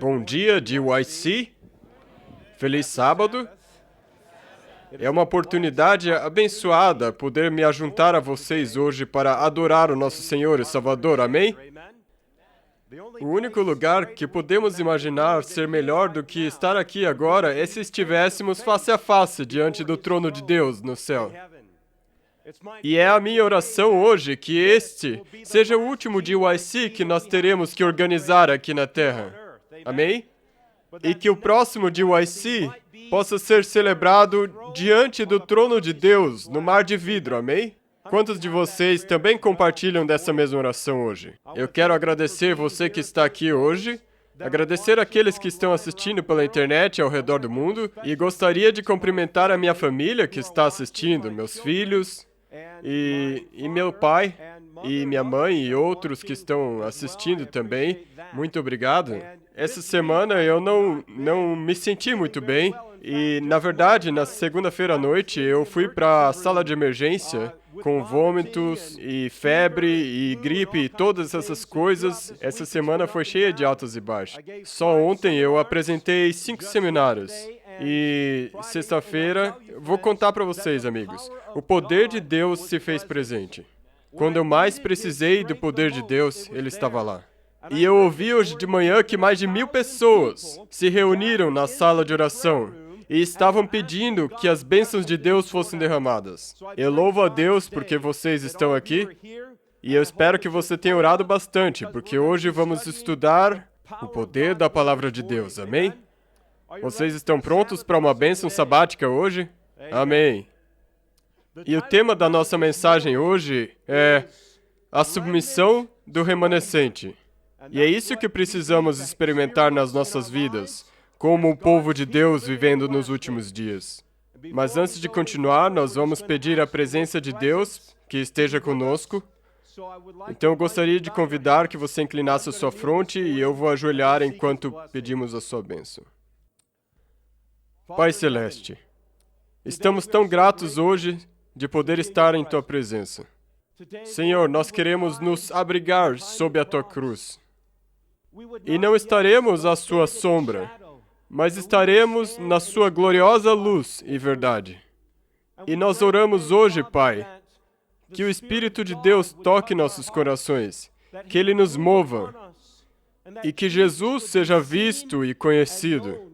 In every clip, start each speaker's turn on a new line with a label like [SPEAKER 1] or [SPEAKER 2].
[SPEAKER 1] Bom dia, DYC. Feliz sábado. É uma oportunidade abençoada poder me ajuntar a vocês hoje para adorar o nosso Senhor e Salvador. Amém? O único lugar que podemos imaginar ser melhor do que estar aqui agora é se estivéssemos face a face diante do trono de Deus no céu. E é a minha oração hoje que este seja o último DYC que nós teremos que organizar aqui na Terra. Amém? E que o próximo DYC possa ser celebrado diante do trono de Deus, no mar de vidro. Amém? Quantos de vocês também compartilham dessa mesma oração hoje? Eu quero agradecer você que está aqui hoje, agradecer aqueles que estão assistindo pela internet ao redor do mundo, e gostaria de cumprimentar a minha família que está assistindo, meus filhos, e meu pai, e minha mãe, e outros que estão assistindo também. Muito obrigado. Essa semana eu não me senti muito bem, e, na verdade, na segunda-feira à noite, eu fui para a sala de emergência com vômitos e febre e gripe e todas essas coisas. Essa semana foi cheia de altos e baixos. Só ontem eu apresentei 5 seminários. E sexta-feira, vou contar para vocês, amigos, o poder de Deus se fez presente. Quando eu mais precisei do poder de Deus, Ele estava lá. E eu ouvi hoje de manhã que mais de 1.000 pessoas se reuniram na sala de oração e estavam pedindo que as bênçãos de Deus fossem derramadas. Eu louvo a Deus porque vocês estão aqui, e eu espero que você tenha orado bastante, porque hoje vamos estudar o poder da palavra de Deus. Amém? Vocês estão prontos para uma bênção sabática hoje? Amém. E o tema da nossa mensagem hoje é a submissão do remanescente. E é isso que precisamos experimentar nas nossas vidas, como o povo de Deus vivendo nos últimos dias. Mas antes de continuar, nós vamos pedir a presença de Deus que esteja conosco. Então eu gostaria de convidar que você inclinasse a sua fronte e eu vou ajoelhar enquanto pedimos a sua bênção. Pai Celeste, estamos tão gratos hoje de poder estar em Tua presença. Senhor, nós queremos nos abrigar sob a Tua cruz. E não estaremos à Sua sombra, mas estaremos na Sua gloriosa luz e verdade. E nós oramos hoje, Pai, que o Espírito de Deus toque nossos corações, que Ele nos mova, e que Jesus seja visto e conhecido.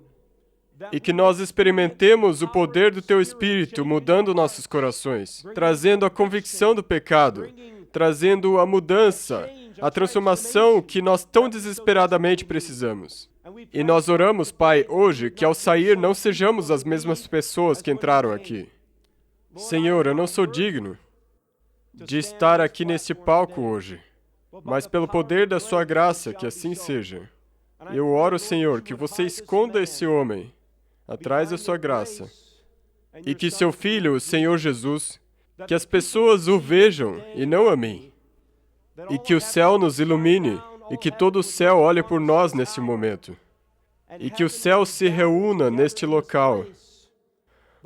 [SPEAKER 1] E que nós experimentemos o poder do Teu Espírito mudando nossos corações, trazendo a convicção do pecado, trazendo a mudança, a transformação que nós tão desesperadamente precisamos. E nós oramos, Pai, hoje, que ao sair não sejamos as mesmas pessoas que entraram aqui. Senhor, eu não sou digno de estar aqui neste palco hoje, mas pelo poder da Sua graça, que assim seja. Eu oro, Senhor, que você esconda esse homem atrás da Sua graça, e que Seu Filho, o Senhor Jesus, que as pessoas o vejam e não a mim, e que o céu nos ilumine, e que todo o céu olhe por nós neste momento, e que o céu se reúna neste local,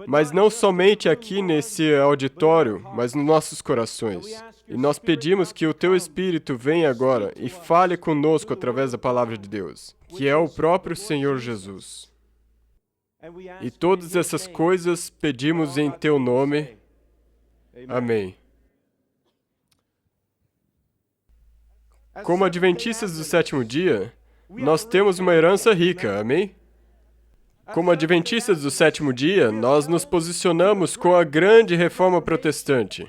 [SPEAKER 1] mas não somente aqui nesse auditório, mas nos nossos corações. E nós pedimos que o Teu Espírito venha agora e fale conosco através da palavra de Deus, que é o próprio Senhor Jesus. E todas essas coisas pedimos em Teu nome. Amém. Como adventistas do sétimo dia, nós temos uma herança rica, amém? Como adventistas do sétimo dia, nós nos posicionamos com a grande reforma protestante,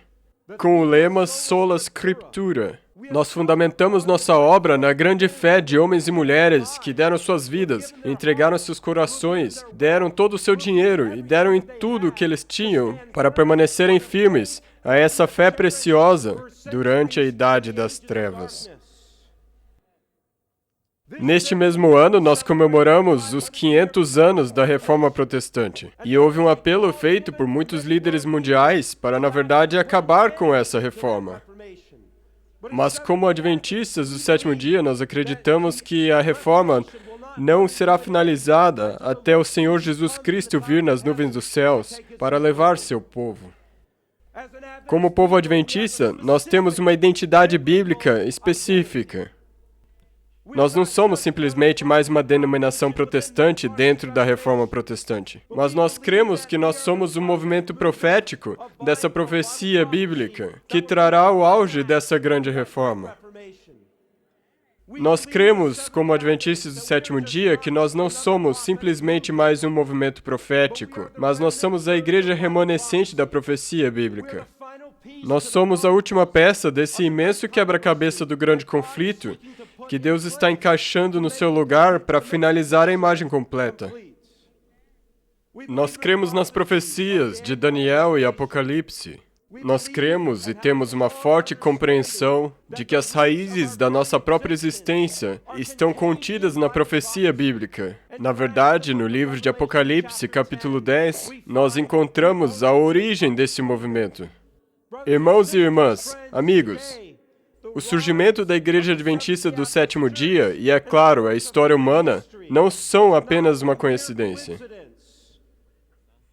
[SPEAKER 1] com o lema Sola Scriptura. Nós fundamentamos nossa obra na grande fé de homens e mulheres que deram suas vidas, entregaram seus corações, deram todo o seu dinheiro e deram em tudo o que eles tinham para permanecerem firmes a essa fé preciosa durante a Idade das Trevas. Neste mesmo ano, nós comemoramos os 500 anos da Reforma Protestante. E houve um apelo feito por muitos líderes mundiais para, na verdade, acabar com essa reforma. Mas como adventistas do sétimo dia, nós acreditamos que a reforma não será finalizada até o Senhor Jesus Cristo vir nas nuvens dos céus para levar seu povo. Como povo adventista, nós temos uma identidade bíblica específica. Nós não somos simplesmente mais uma denominação protestante dentro da Reforma Protestante, mas nós cremos que nós somos um movimento profético dessa profecia bíblica que trará o auge dessa grande reforma. Nós cremos, como adventistas do sétimo dia, que nós não somos simplesmente mais um movimento profético, mas nós somos a igreja remanescente da profecia bíblica. Nós somos a última peça desse imenso quebra-cabeça do grande conflito que Deus está encaixando no seu lugar para finalizar a imagem completa. Nós cremos nas profecias de Daniel e Apocalipse. Nós cremos e temos uma forte compreensão de que as raízes da nossa própria existência estão contidas na profecia bíblica. Na verdade, no livro de Apocalipse, capítulo 10, nós encontramos a origem desse movimento. Irmãos e irmãs, amigos, o surgimento da Igreja Adventista do Sétimo Dia e, é claro, a história humana não são apenas uma coincidência.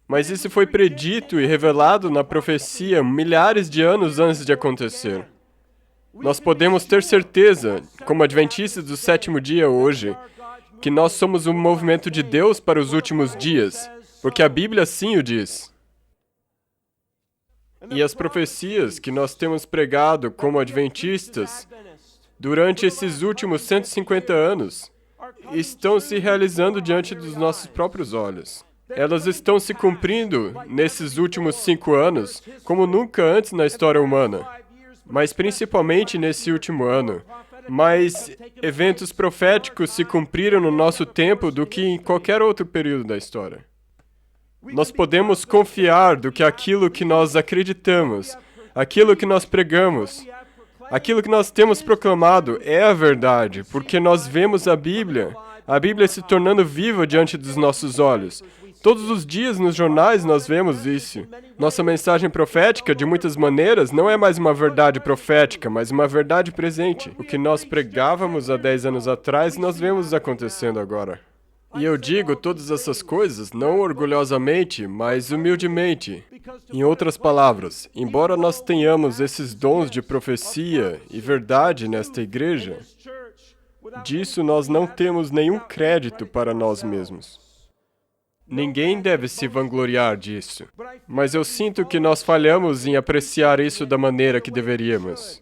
[SPEAKER 1] Mas isso foi predito e revelado na profecia milhares de anos antes de acontecer. Nós podemos ter certeza, como adventistas do sétimo dia hoje, que nós somos um movimento de Deus para os últimos dias, porque a Bíblia assim o diz. E as profecias que nós temos pregado como adventistas durante esses últimos 150 anos estão se realizando diante dos nossos próprios olhos. Elas estão se cumprindo nesses últimos 5 anos como nunca antes na história humana, mas principalmente nesse último ano. Mais eventos proféticos se cumpriram no nosso tempo do que em qualquer outro período da história. Nós podemos confiar do que aquilo que nós acreditamos, aquilo que nós pregamos, aquilo que nós temos proclamado é a verdade, porque nós vemos a Bíblia se tornando viva diante dos nossos olhos. Todos os dias nos jornais nós vemos isso. Nossa mensagem profética, de muitas maneiras, não é mais uma verdade profética, mas uma verdade presente. O que nós pregávamos há 10 anos atrás, nós vemos acontecendo agora. E eu digo todas essas coisas não orgulhosamente, mas humildemente. Em outras palavras, embora nós tenhamos esses dons de profecia e verdade nesta igreja, disso nós não temos nenhum crédito para nós mesmos. Ninguém deve se vangloriar disso, mas eu sinto que nós falhamos em apreciar isso da maneira que deveríamos.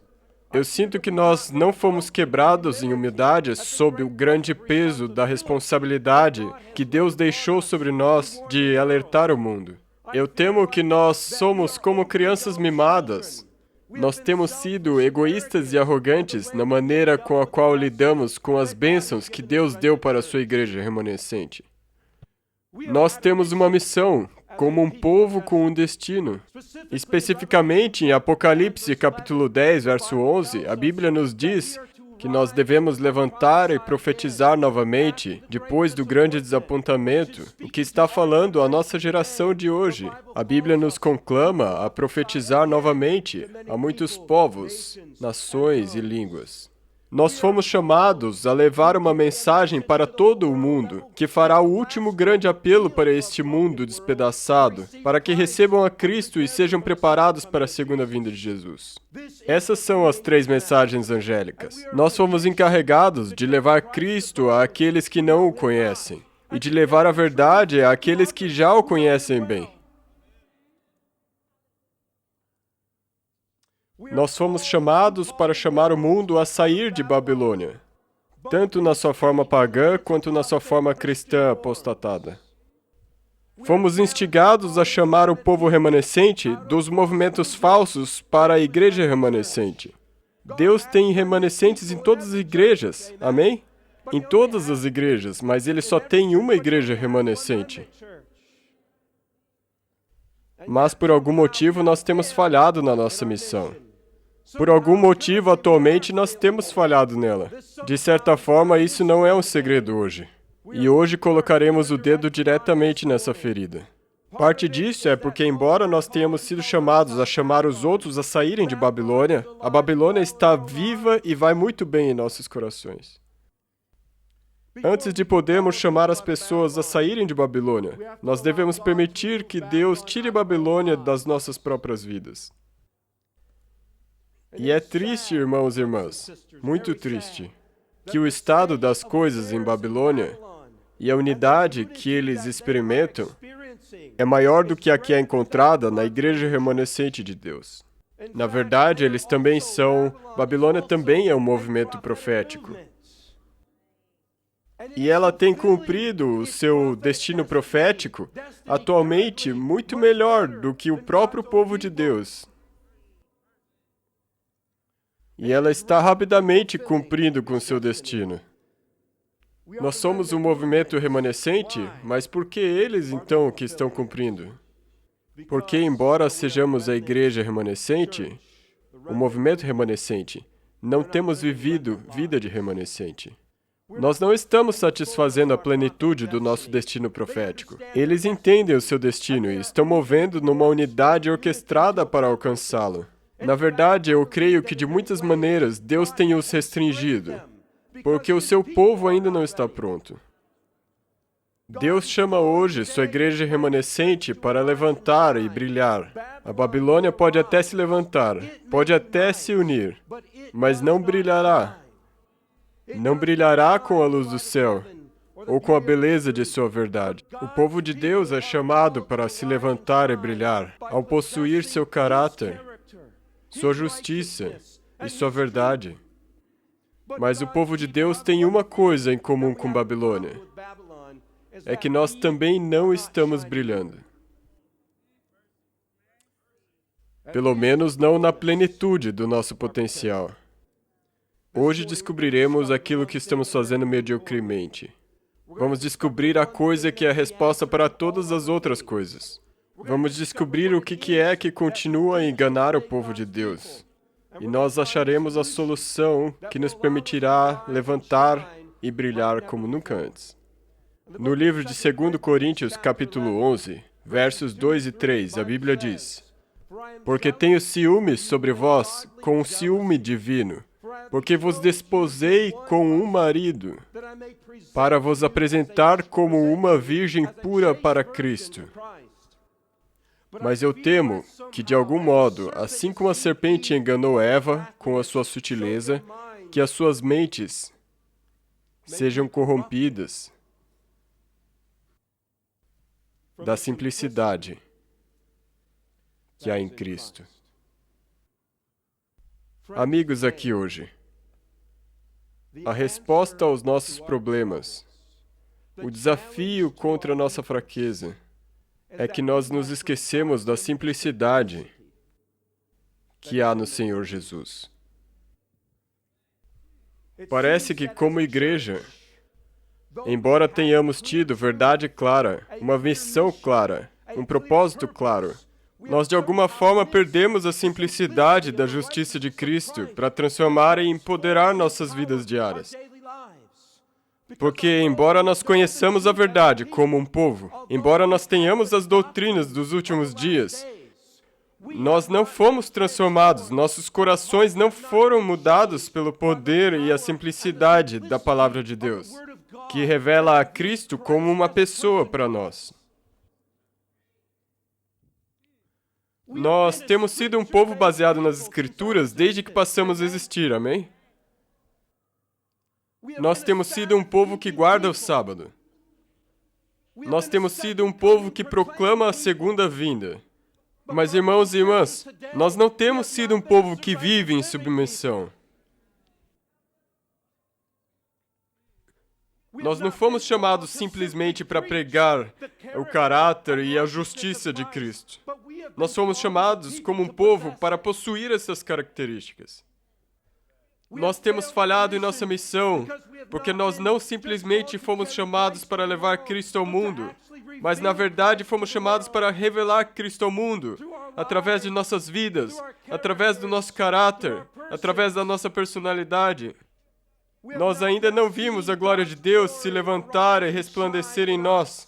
[SPEAKER 1] Eu sinto que nós não fomos quebrados em humildade sob o grande peso da responsabilidade que Deus deixou sobre nós de alertar o mundo. Eu temo que nós somos como crianças mimadas. Nós temos sido egoístas e arrogantes na maneira com a qual lidamos com as bênçãos que Deus deu para a sua igreja remanescente. Nós temos uma missão, como um povo com um destino. Especificamente em Apocalipse, capítulo 10, verso 11, a Bíblia nos diz que nós devemos levantar e profetizar novamente, depois do grande desapontamento, o que está falando a nossa geração de hoje. A Bíblia nos conclama a profetizar novamente a muitos povos, nações e línguas. Nós fomos chamados a levar uma mensagem para todo o mundo, que fará o último grande apelo para este mundo despedaçado, para que recebam a Cristo e sejam preparados para a segunda vinda de Jesus. Essas são as 3 mensagens angélicas. Nós fomos encarregados de levar Cristo àqueles que não o conhecem, e de levar a verdade àqueles que já o conhecem bem. Nós fomos chamados para chamar o mundo a sair de Babilônia, tanto na sua forma pagã quanto na sua forma cristã apostatada. Fomos instigados a chamar o povo remanescente dos movimentos falsos para a igreja remanescente. Deus tem remanescentes em todas as igrejas, amém? Em todas as igrejas, mas Ele só tem uma igreja remanescente. Mas por algum motivo nós temos falhado na nossa missão. Por algum motivo, atualmente, nós temos falhado nela. De certa forma, isso não é um segredo hoje. E hoje colocaremos o dedo diretamente nessa ferida. Parte disso é porque, embora nós tenhamos sido chamados a chamar os outros a saírem de Babilônia, a Babilônia está viva e vai muito bem em nossos corações. Antes de podermos chamar as pessoas a saírem de Babilônia, nós devemos permitir que Deus tire Babilônia das nossas próprias vidas. E é triste, irmãos e irmãs, muito triste. que o estado das coisas em Babilônia e a unidade que eles experimentam é maior do que a que é encontrada na igreja remanescente de Deus. Na verdade, eles também são... Babilônia também é um movimento profético. E ela tem cumprido o seu destino profético atualmente muito melhor do que o próprio povo de Deus. E ela está rapidamente cumprindo com seu destino. Nós somos um movimento remanescente, mas por que eles, então, que estão cumprindo? Porque, embora sejamos a igreja remanescente, o movimento remanescente, não temos vivido vida de remanescente. Nós não estamos satisfazendo a plenitude do nosso destino profético. Eles entendem o seu destino e estão movendo numa unidade orquestrada para alcançá-lo. Na verdade, eu creio que de muitas maneiras Deus tem os restringido, porque o seu povo ainda não está pronto. Deus chama hoje sua igreja remanescente para levantar e brilhar. A Babilônia pode até se levantar, pode até se unir, mas não brilhará. Não brilhará com a luz do céu, ou com a beleza de sua verdade. O povo de Deus é chamado para se levantar e brilhar, ao possuir seu caráter, sua justiça e sua verdade. Mas o povo de Deus tem uma coisa em comum com Babilônia, é que nós também não estamos brilhando. Pelo menos não na plenitude do nosso potencial. Hoje descobriremos aquilo que estamos fazendo mediocremente. Vamos descobrir a coisa que é a resposta para todas as outras coisas. Vamos descobrir o que é que continua a enganar o povo de Deus. E nós acharemos a solução que nos permitirá levantar e brilhar como nunca antes. No livro de 2 Coríntios, capítulo 11, versos 2 e 3, a Bíblia diz: Porque tenho ciúmes sobre vós com um ciúme divino, porque vos desposei com um marido, para vos apresentar como uma virgem pura para Cristo. Mas eu temo que, de algum modo, assim como a serpente enganou Eva com a sua sutileza, que as suas mentes sejam corrompidas da simplicidade que há em Cristo. Amigos aqui hoje, a resposta aos nossos problemas, o desafio contra a nossa fraqueza, é que nós nos esquecemos da simplicidade que há no Senhor Jesus. Parece que, como igreja, embora tenhamos tido verdade clara, uma missão clara, um propósito claro, nós de alguma forma perdemos a simplicidade da justiça de Cristo para transformar e empoderar nossas vidas diárias. Porque, embora nós conheçamos a verdade como um povo, embora nós tenhamos as doutrinas dos últimos dias, nós não fomos transformados, nossos corações não foram mudados pelo poder e a simplicidade da Palavra de Deus, que revela a Cristo como uma pessoa para nós. Nós temos sido um povo baseado nas Escrituras desde que passamos a existir, amém? Nós temos sido um povo que guarda o sábado. Nós temos sido um povo que proclama a segunda vinda. Mas, irmãos e irmãs, nós não temos sido um povo que vive em submissão. Nós não fomos chamados simplesmente para pregar o caráter e a justiça de Cristo. Nós fomos chamados como um povo para possuir essas características. Nós temos falhado em nossa missão, porque nós não simplesmente fomos chamados para levar Cristo ao mundo, mas na verdade fomos chamados para revelar Cristo ao mundo, através de nossas vidas, através do nosso caráter, através da nossa personalidade. Nós ainda não vimos a glória de Deus se levantar e resplandecer em nós,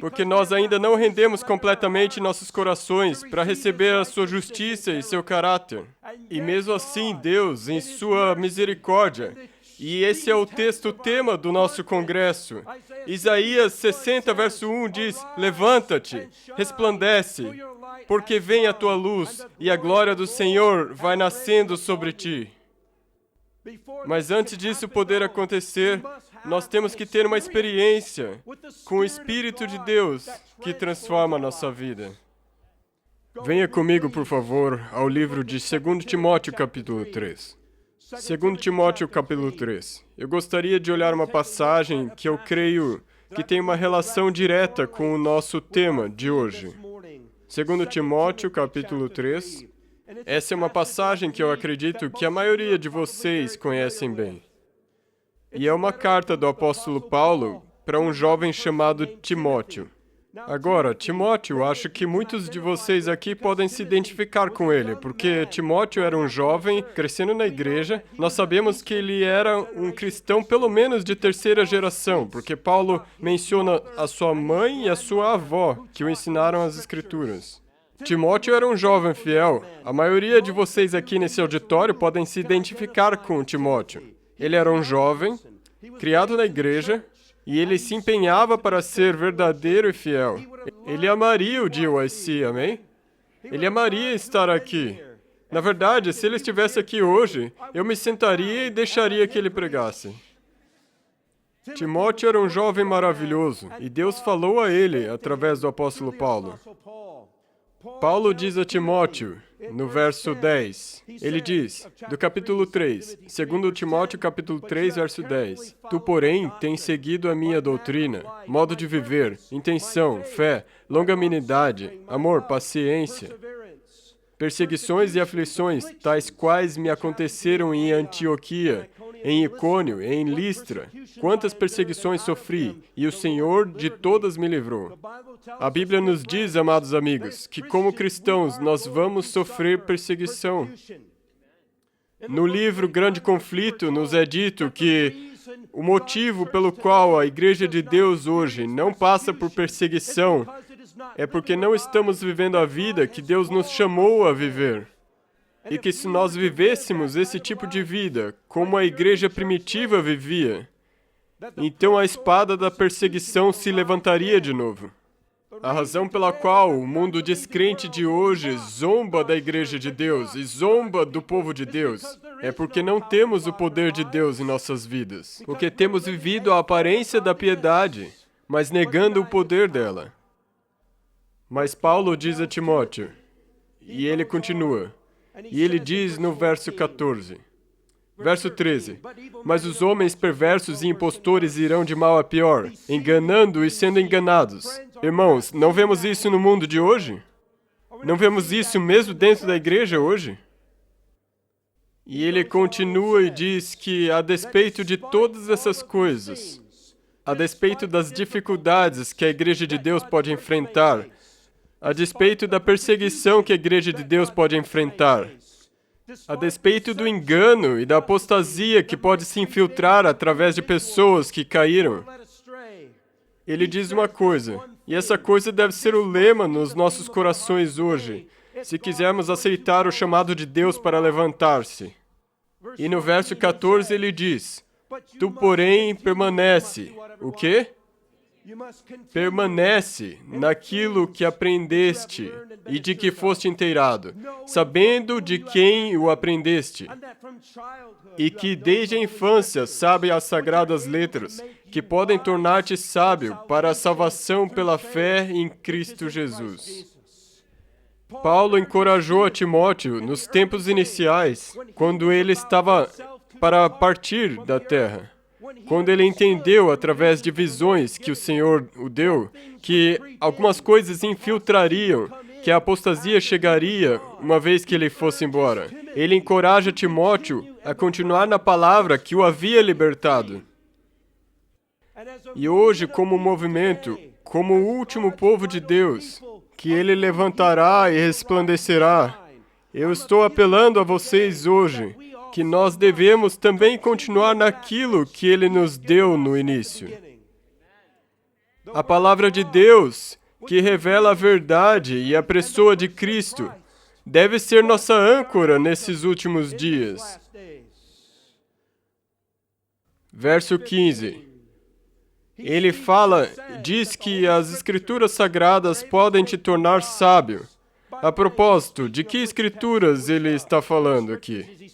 [SPEAKER 1] porque nós ainda não rendemos completamente nossos corações para receber a sua justiça e seu caráter. E mesmo assim, Deus, em sua misericórdia, e esse é o texto tema do nosso congresso, Isaías 60, verso 1 diz: Levanta-te, resplandece, porque vem a tua luz, e a glória do Senhor vai nascendo sobre ti. Mas antes disso poder acontecer, nós temos que ter uma experiência com o Espírito de Deus que transforma a nossa vida. Venha comigo, por favor, ao livro de 2 Timóteo, capítulo 3. 2 Timóteo, capítulo 3. Eu gostaria de olhar uma passagem que eu creio que tem uma relação direta com o nosso tema de hoje. 2 Timóteo, capítulo 3. Essa é uma passagem que eu acredito que a maioria de vocês conhecem bem. E é uma carta do apóstolo Paulo para um jovem chamado Timóteo. Agora, Timóteo, acho que muitos de vocês aqui podem se identificar com ele, porque Timóteo era um jovem crescendo na igreja. Nós sabemos que ele era um cristão pelo menos de terceira geração, porque Paulo menciona a sua mãe e a sua avó, que o ensinaram as Escrituras. Timóteo era um jovem fiel. A maioria de vocês aqui nesse auditório podem se identificar com Timóteo. Ele era um jovem, criado na igreja, e ele se empenhava para ser verdadeiro e fiel. Ele amaria o GYC, amém? Ele amaria estar aqui. Na verdade, se ele estivesse aqui hoje, eu me sentaria e deixaria que ele pregasse. Timóteo era um jovem maravilhoso, e Deus falou a ele através do apóstolo Paulo. Paulo diz a Timóteo, no verso 10, ele diz, do capítulo 3, 2 Timóteo, capítulo 3, verso 10, Tu, porém, tens seguido a minha doutrina, modo de viver, intenção, fé, longanimidade, amor, paciência, perseguições e aflições, tais quais me aconteceram em Antioquia, em Icônio, em Listra. Quantas perseguições sofri, e o Senhor de todas me livrou. A Bíblia nos diz, amados amigos, que como cristãos nós vamos sofrer perseguição. No livro Grande Conflito nos é dito que o motivo pelo qual a Igreja de Deus hoje não passa por perseguição é porque não estamos vivendo a vida que Deus nos chamou a viver. E que se nós vivêssemos esse tipo de vida, como a igreja primitiva vivia, então a espada da perseguição se levantaria de novo. A razão pela qual o mundo descrente de hoje zomba da igreja de Deus e zomba do povo de Deus é porque não temos o poder de Deus em nossas vidas. Porque temos vivido a aparência da piedade, mas negando o poder dela. Mas Paulo diz a Timóteo, e ele continua, e ele diz no verso 14, verso 13, Mas os homens perversos e impostores irão de mal a pior, enganando e sendo enganados. Irmãos, não vemos isso no mundo de hoje? Não vemos isso mesmo dentro da igreja hoje? E ele continua e diz que, a despeito de todas essas coisas, a despeito das dificuldades que a igreja de Deus pode enfrentar, a despeito da perseguição que a igreja de Deus pode enfrentar, a despeito do engano e da apostasia que pode se infiltrar através de pessoas que caíram, ele diz uma coisa, e essa coisa deve ser o lema nos nossos corações hoje, se quisermos aceitar o chamado de Deus para levantar-se. E no verso 14 ele diz, Tu, porém, permanece. O quê? Permanece naquilo que aprendeste e de que foste inteirado, sabendo de quem o aprendeste, e que desde a infância sabe as sagradas letras, que podem tornar-te sábio para a salvação pela fé em Cristo Jesus. Paulo encorajou a Timóteo nos tempos iniciais, quando ele estava para partir da terra. Quando ele entendeu, através de visões que o Senhor o deu, que algumas coisas infiltrariam, que a apostasia chegaria uma vez que ele fosse embora. Ele encoraja Timóteo a continuar na palavra que o havia libertado. E hoje, como movimento, como o último povo de Deus, que ele levantará e resplandecerá, eu estou apelando a vocês hoje, que nós devemos também continuar naquilo que Ele nos deu no início. A palavra de Deus, que revela a verdade e a pessoa de Cristo, deve ser nossa âncora nesses últimos dias. Verso 15. Ele diz que as Escrituras Sagradas podem te tornar sábio. A propósito, de que Escrituras ele está falando aqui?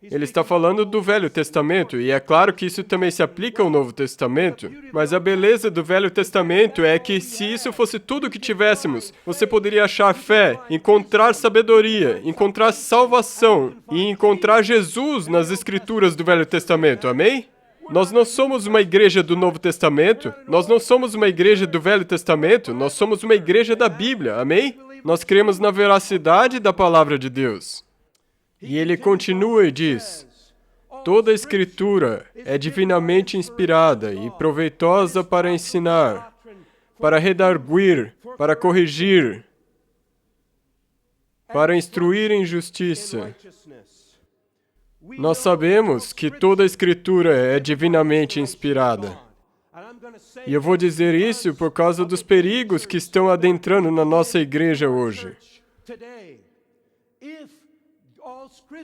[SPEAKER 1] Ele está falando do Velho Testamento, e é claro que isso também se aplica ao Novo Testamento. Mas a beleza do Velho Testamento é que, se isso fosse tudo que tivéssemos, você poderia achar fé, encontrar sabedoria, encontrar salvação e encontrar Jesus nas Escrituras do Velho Testamento, amém? Nós não somos uma igreja do Novo Testamento, nós não somos uma igreja do Velho Testamento, nós somos uma igreja da Bíblia, amém? Nós cremos na veracidade da palavra de Deus. E ele continua e diz: toda a Escritura é divinamente inspirada e proveitosa para ensinar, para redarguir, para corrigir, para instruir em justiça. Nós sabemos que toda a Escritura é divinamente inspirada. E eu vou dizer isso por causa dos perigos que estão adentrando na nossa igreja hoje.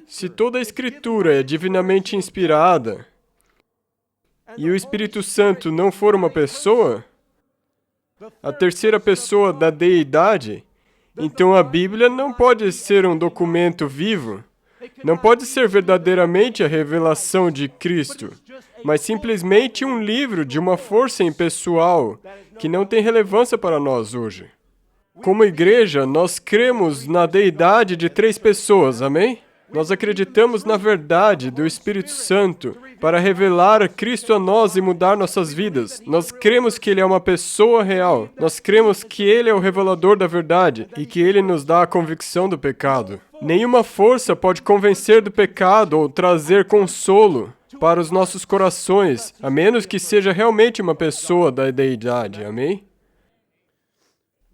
[SPEAKER 1] Se toda a Escritura é divinamente inspirada e o Espírito Santo não for uma pessoa, a terceira pessoa da deidade, então a Bíblia não pode ser um documento vivo, não pode ser verdadeiramente a revelação de Cristo, mas simplesmente um livro de uma força impessoal que não tem relevância para nós hoje. Como igreja, nós cremos na deidade de 3 pessoas, amém? Nós acreditamos na verdade do Espírito Santo para revelar Cristo a nós e mudar nossas vidas. Nós cremos que Ele é uma pessoa real. Nós cremos que Ele é o revelador da verdade e que Ele nos dá a convicção do pecado. Nenhuma força pode convencer do pecado ou trazer consolo para os nossos corações, a menos que seja realmente uma pessoa da deidade. Amém?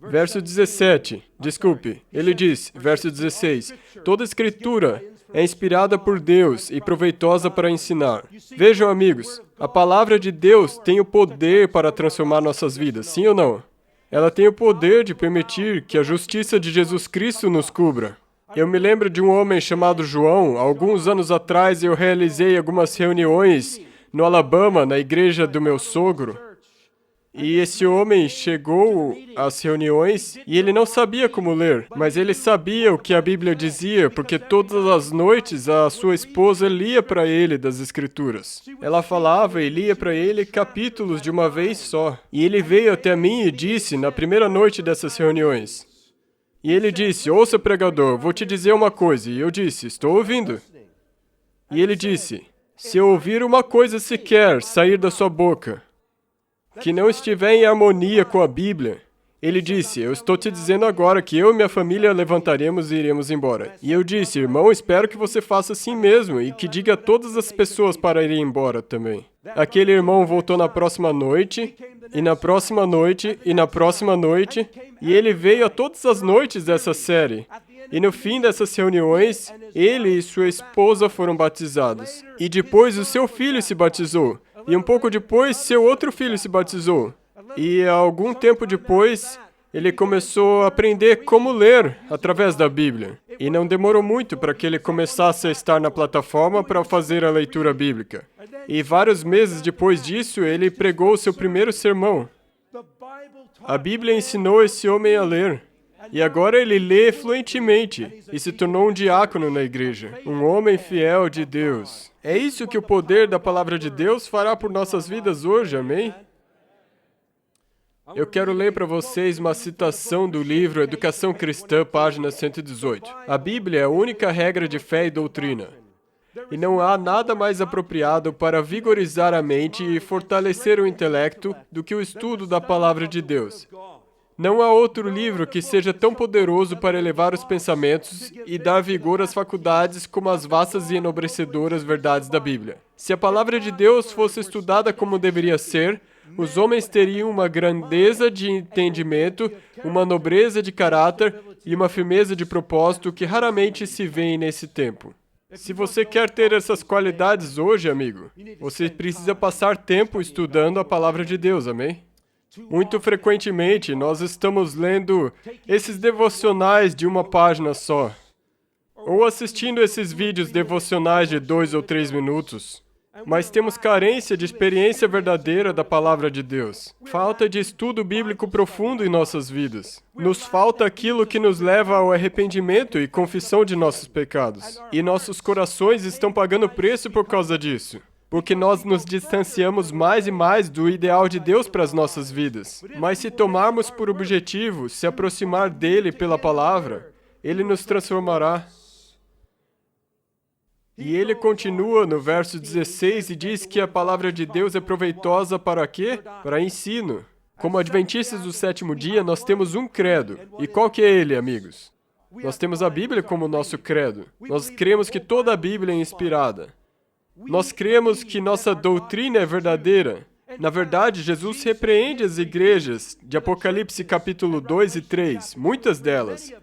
[SPEAKER 1] Verso 17, desculpe, ele diz, verso 16, toda Escritura é inspirada por Deus e proveitosa para ensinar. Vejam, amigos, a palavra de Deus tem o poder para transformar nossas vidas, sim ou não? Ela tem o poder de permitir que a justiça de Jesus Cristo nos cubra. Eu me lembro de um homem chamado João. Alguns anos atrás eu realizei algumas reuniões no Alabama, na igreja do meu sogro. E esse homem chegou às reuniões e ele não sabia como ler, mas ele sabia o que a Bíblia dizia, porque todas as noites a sua esposa lia para ele das Escrituras. Ela falava e lia para ele capítulos de uma vez só. E ele veio até mim e disse, na primeira noite dessas reuniões, e ele disse, ouça, pregador, vou te dizer uma coisa. E eu disse, estou ouvindo. E ele disse, se eu ouvir uma coisa sequer sair da sua boca, que não estiver em harmonia com a Bíblia, ele disse, eu estou te dizendo agora que eu e minha família levantaremos e iremos embora. E eu disse, irmão, espero que você faça assim mesmo e que diga a todas as pessoas para irem embora também. Aquele irmão voltou na próxima noite, e na próxima noite, e na próxima noite, e ele veio a todas as noites dessa série. E no fim dessas reuniões, ele e sua esposa foram batizados. E depois o seu filho se batizou. E um pouco depois, seu outro filho se batizou. E algum tempo depois, ele começou a aprender como ler através da Bíblia. E não demorou muito para que ele começasse a estar na plataforma para fazer a leitura bíblica. E vários meses depois disso, ele pregou o seu primeiro sermão. A Bíblia ensinou esse homem a ler. E agora ele lê fluentemente e se tornou um diácono na igreja, um homem fiel de Deus. É isso que o poder da palavra de Deus fará por nossas vidas hoje, amém? Eu quero ler para vocês uma citação do livro Educação Cristã, página 118. A Bíblia é a única regra de fé e doutrina. E não há nada mais apropriado para vigorizar a mente e fortalecer o intelecto do que o estudo da palavra de Deus. Não há outro livro que seja tão poderoso para elevar os pensamentos e dar vigor às faculdades como as vastas e enobrecedoras verdades da Bíblia. Se a palavra de Deus fosse estudada como deveria ser, os homens teriam uma grandeza de entendimento, uma nobreza de caráter e uma firmeza de propósito que raramente se vêem nesse tempo. Se você quer ter essas qualidades hoje, amigo, você precisa passar tempo estudando a palavra de Deus, amém? Muito frequentemente, nós estamos lendo esses devocionais de uma página só, ou assistindo esses vídeos devocionais de 2 ou 3 minutos. mas temos carência de experiência verdadeira da palavra de Deus. Falta de estudo bíblico profundo em nossas vidas. Nos falta aquilo que nos leva ao arrependimento e confissão de nossos pecados. E nossos corações estão pagando preço por causa disso. Porque nós nos distanciamos mais e mais do ideal de Deus para as nossas vidas. Mas se tomarmos por objetivo se aproximar dele pela palavra, ele nos transformará. E ele continua no verso 16 e diz que a palavra de Deus é proveitosa para quê? Para ensino. Como adventistas do sétimo dia, nós temos um credo. E qual que é ele, amigos? Nós temos a Bíblia como nosso credo. Nós cremos que toda a Bíblia é inspirada. Nós cremos que nossa doutrina é verdadeira. Na verdade, Jesus repreende as igrejas de Apocalipse capítulo 2 e 3, muitas delas,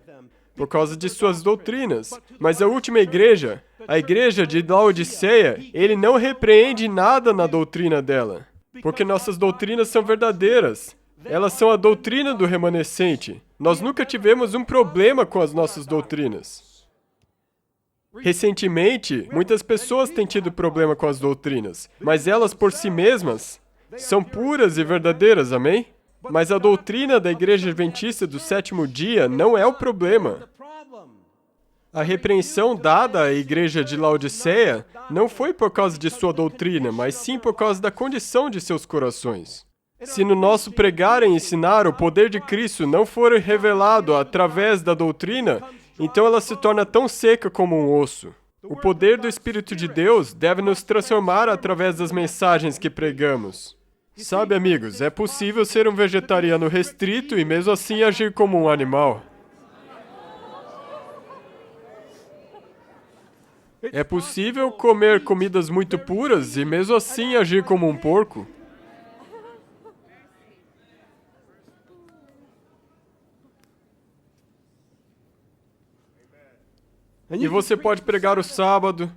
[SPEAKER 1] por causa de suas doutrinas. Mas a última igreja, a igreja de Laodiceia, ele não repreende nada na doutrina dela, porque nossas doutrinas são verdadeiras. Elas são a doutrina do remanescente. Nós nunca tivemos um problema com as nossas doutrinas. Recentemente, muitas pessoas têm tido problema com as doutrinas, mas elas por si mesmas são puras e verdadeiras, amém? Mas a doutrina da Igreja Adventista do sétimo dia não é o problema. A repreensão dada à igreja de Laodiceia não foi por causa de sua doutrina, mas sim por causa da condição de seus corações. Se no nosso pregar e ensinar o poder de Cristo não for revelado através da doutrina, então ela se torna tão seca como um osso. O poder do Espírito de Deus deve nos transformar através das mensagens que pregamos. Sabe, amigos, é possível ser um vegetariano restrito e mesmo assim agir como um animal. É possível comer comidas muito puras e mesmo assim agir como um porco. E você pode pregar o sábado.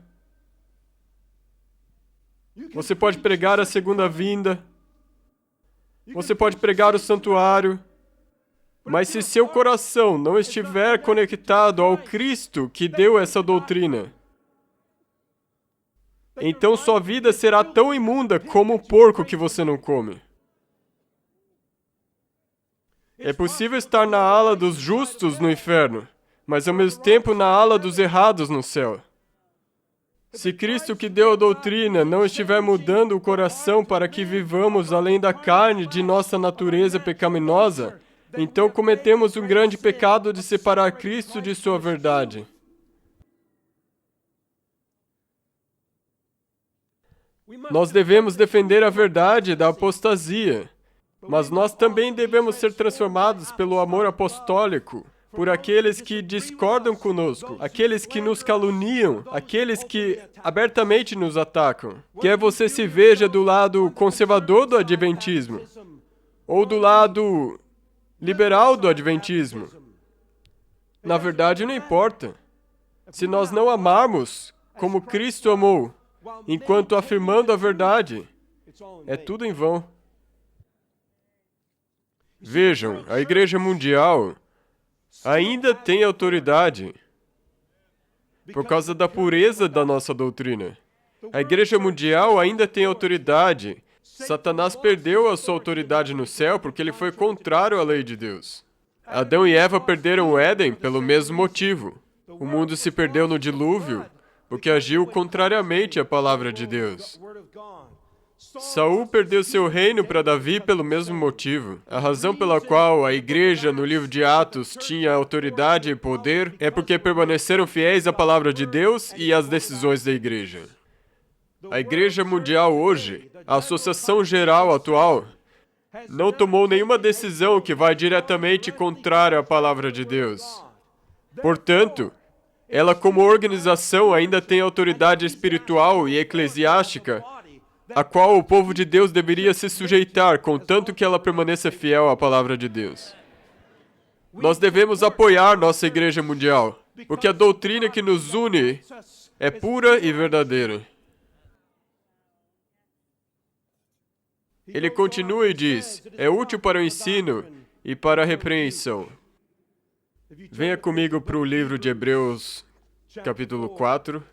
[SPEAKER 1] Você pode pregar a segunda vinda. Você pode pregar o santuário. Mas se seu coração não estiver conectado ao Cristo que deu essa doutrina, então sua vida será tão imunda como o porco que você não come. É possível estar na ala dos justos no inferno, mas ao mesmo tempo na ala dos errados no céu. Se Cristo que deu a doutrina não estiver mudando o coração para que vivamos além da carne de nossa natureza pecaminosa, então cometemos um grande pecado de separar Cristo de sua verdade. Nós devemos defender a verdade da apostasia, mas nós também devemos ser transformados pelo amor apostólico, por aqueles que discordam conosco, aqueles que nos caluniam, aqueles que abertamente nos atacam. Quer você se veja do lado conservador do adventismo, ou do lado liberal do adventismo. Na verdade, não importa. Se nós não amarmos como Cristo amou, enquanto afirmando a verdade, é tudo em vão. Vejam, a Igreja Mundial ainda tem autoridade por causa da pureza da nossa doutrina. A Igreja Mundial ainda tem autoridade. Satanás perdeu a sua autoridade no céu porque ele foi contrário à lei de Deus. Adão e Eva perderam o Éden pelo mesmo motivo. O mundo se perdeu no dilúvio porque agiu contrariamente à palavra de Deus. Saul perdeu seu reino para Davi pelo mesmo motivo. A razão pela qual a igreja no livro de Atos tinha autoridade e poder é porque permaneceram fiéis à palavra de Deus e às decisões da igreja. A Igreja Mundial hoje, a Associação Geral atual, não tomou nenhuma decisão que vai diretamente contrária à palavra de Deus. Portanto, ela como organização ainda tem autoridade espiritual e eclesiástica, a qual o povo de Deus deveria se sujeitar, contanto que ela permaneça fiel à palavra de Deus. Nós devemos apoiar nossa Igreja Mundial, porque a doutrina que nos une é pura e verdadeira. Ele continua e diz, é útil para o ensino e para a repreensão. Venha comigo para o livro de Hebreus, capítulo 4.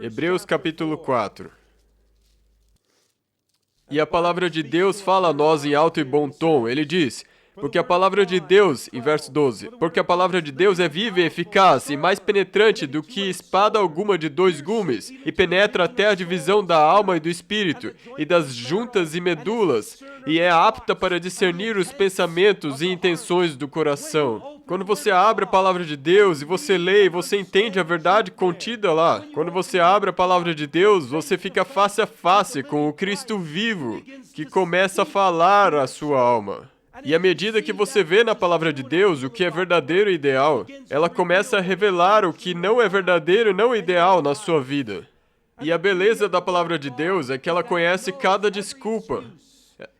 [SPEAKER 1] Hebreus, capítulo 4. E a palavra de Deus fala a nós em alto e bom tom. Ele diz, porque a palavra de Deus, em verso 12, porque a palavra de Deus é viva e eficaz e mais penetrante do que espada alguma de 2 gumes, e penetra até a divisão da alma e do espírito, e das juntas e medulas, e é apta para discernir os pensamentos e intenções do coração. Quando você abre a palavra de Deus e você lê e você entende a verdade contida lá, quando você abre a palavra de Deus, você fica face a face com o Cristo vivo, que começa a falar à sua alma. E à medida que você vê na palavra de Deus o que é verdadeiro e ideal, ela começa a revelar o que não é verdadeiro e não ideal na sua vida. E a beleza da palavra de Deus é que ela conhece cada desculpa,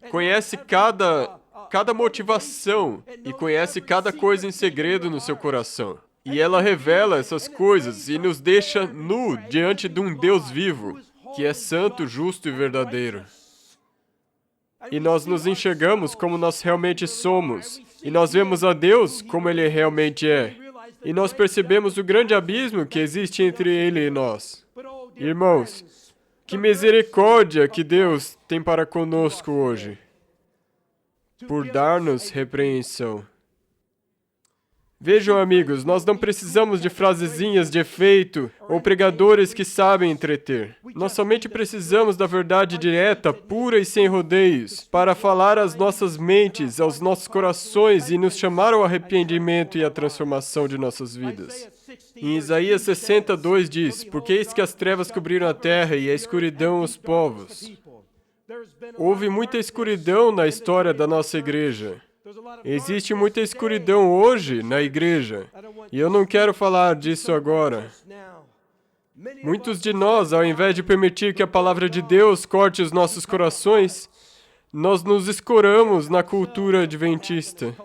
[SPEAKER 1] conhece cada motivação e conhece cada coisa em segredo no seu coração. E ela revela essas coisas e nos deixa nu diante de um Deus vivo, que é santo, justo e verdadeiro. E nós nos enxergamos como nós realmente somos. E nós vemos a Deus como Ele realmente é. E nós percebemos o grande abismo que existe entre Ele e nós. Irmãos, que misericórdia que Deus tem para conosco hoje, por dar-nos repreensão. Vejam, amigos, nós não precisamos de frasezinhas de efeito ou pregadores que sabem entreter. Nós somente precisamos da verdade direta, pura e sem rodeios, para falar às nossas mentes, aos nossos corações e nos chamar ao arrependimento e à transformação de nossas vidas. Em Isaías 62 diz, porque eis que as trevas cobriram a terra e a escuridão os povos. Houve muita escuridão na história da nossa igreja. Existe muita escuridão hoje na igreja, e eu não quero falar disso agora. Muitos de nós, ao invés de permitir que a palavra de Deus corte os nossos corações, nós nos escoramos na cultura adventista.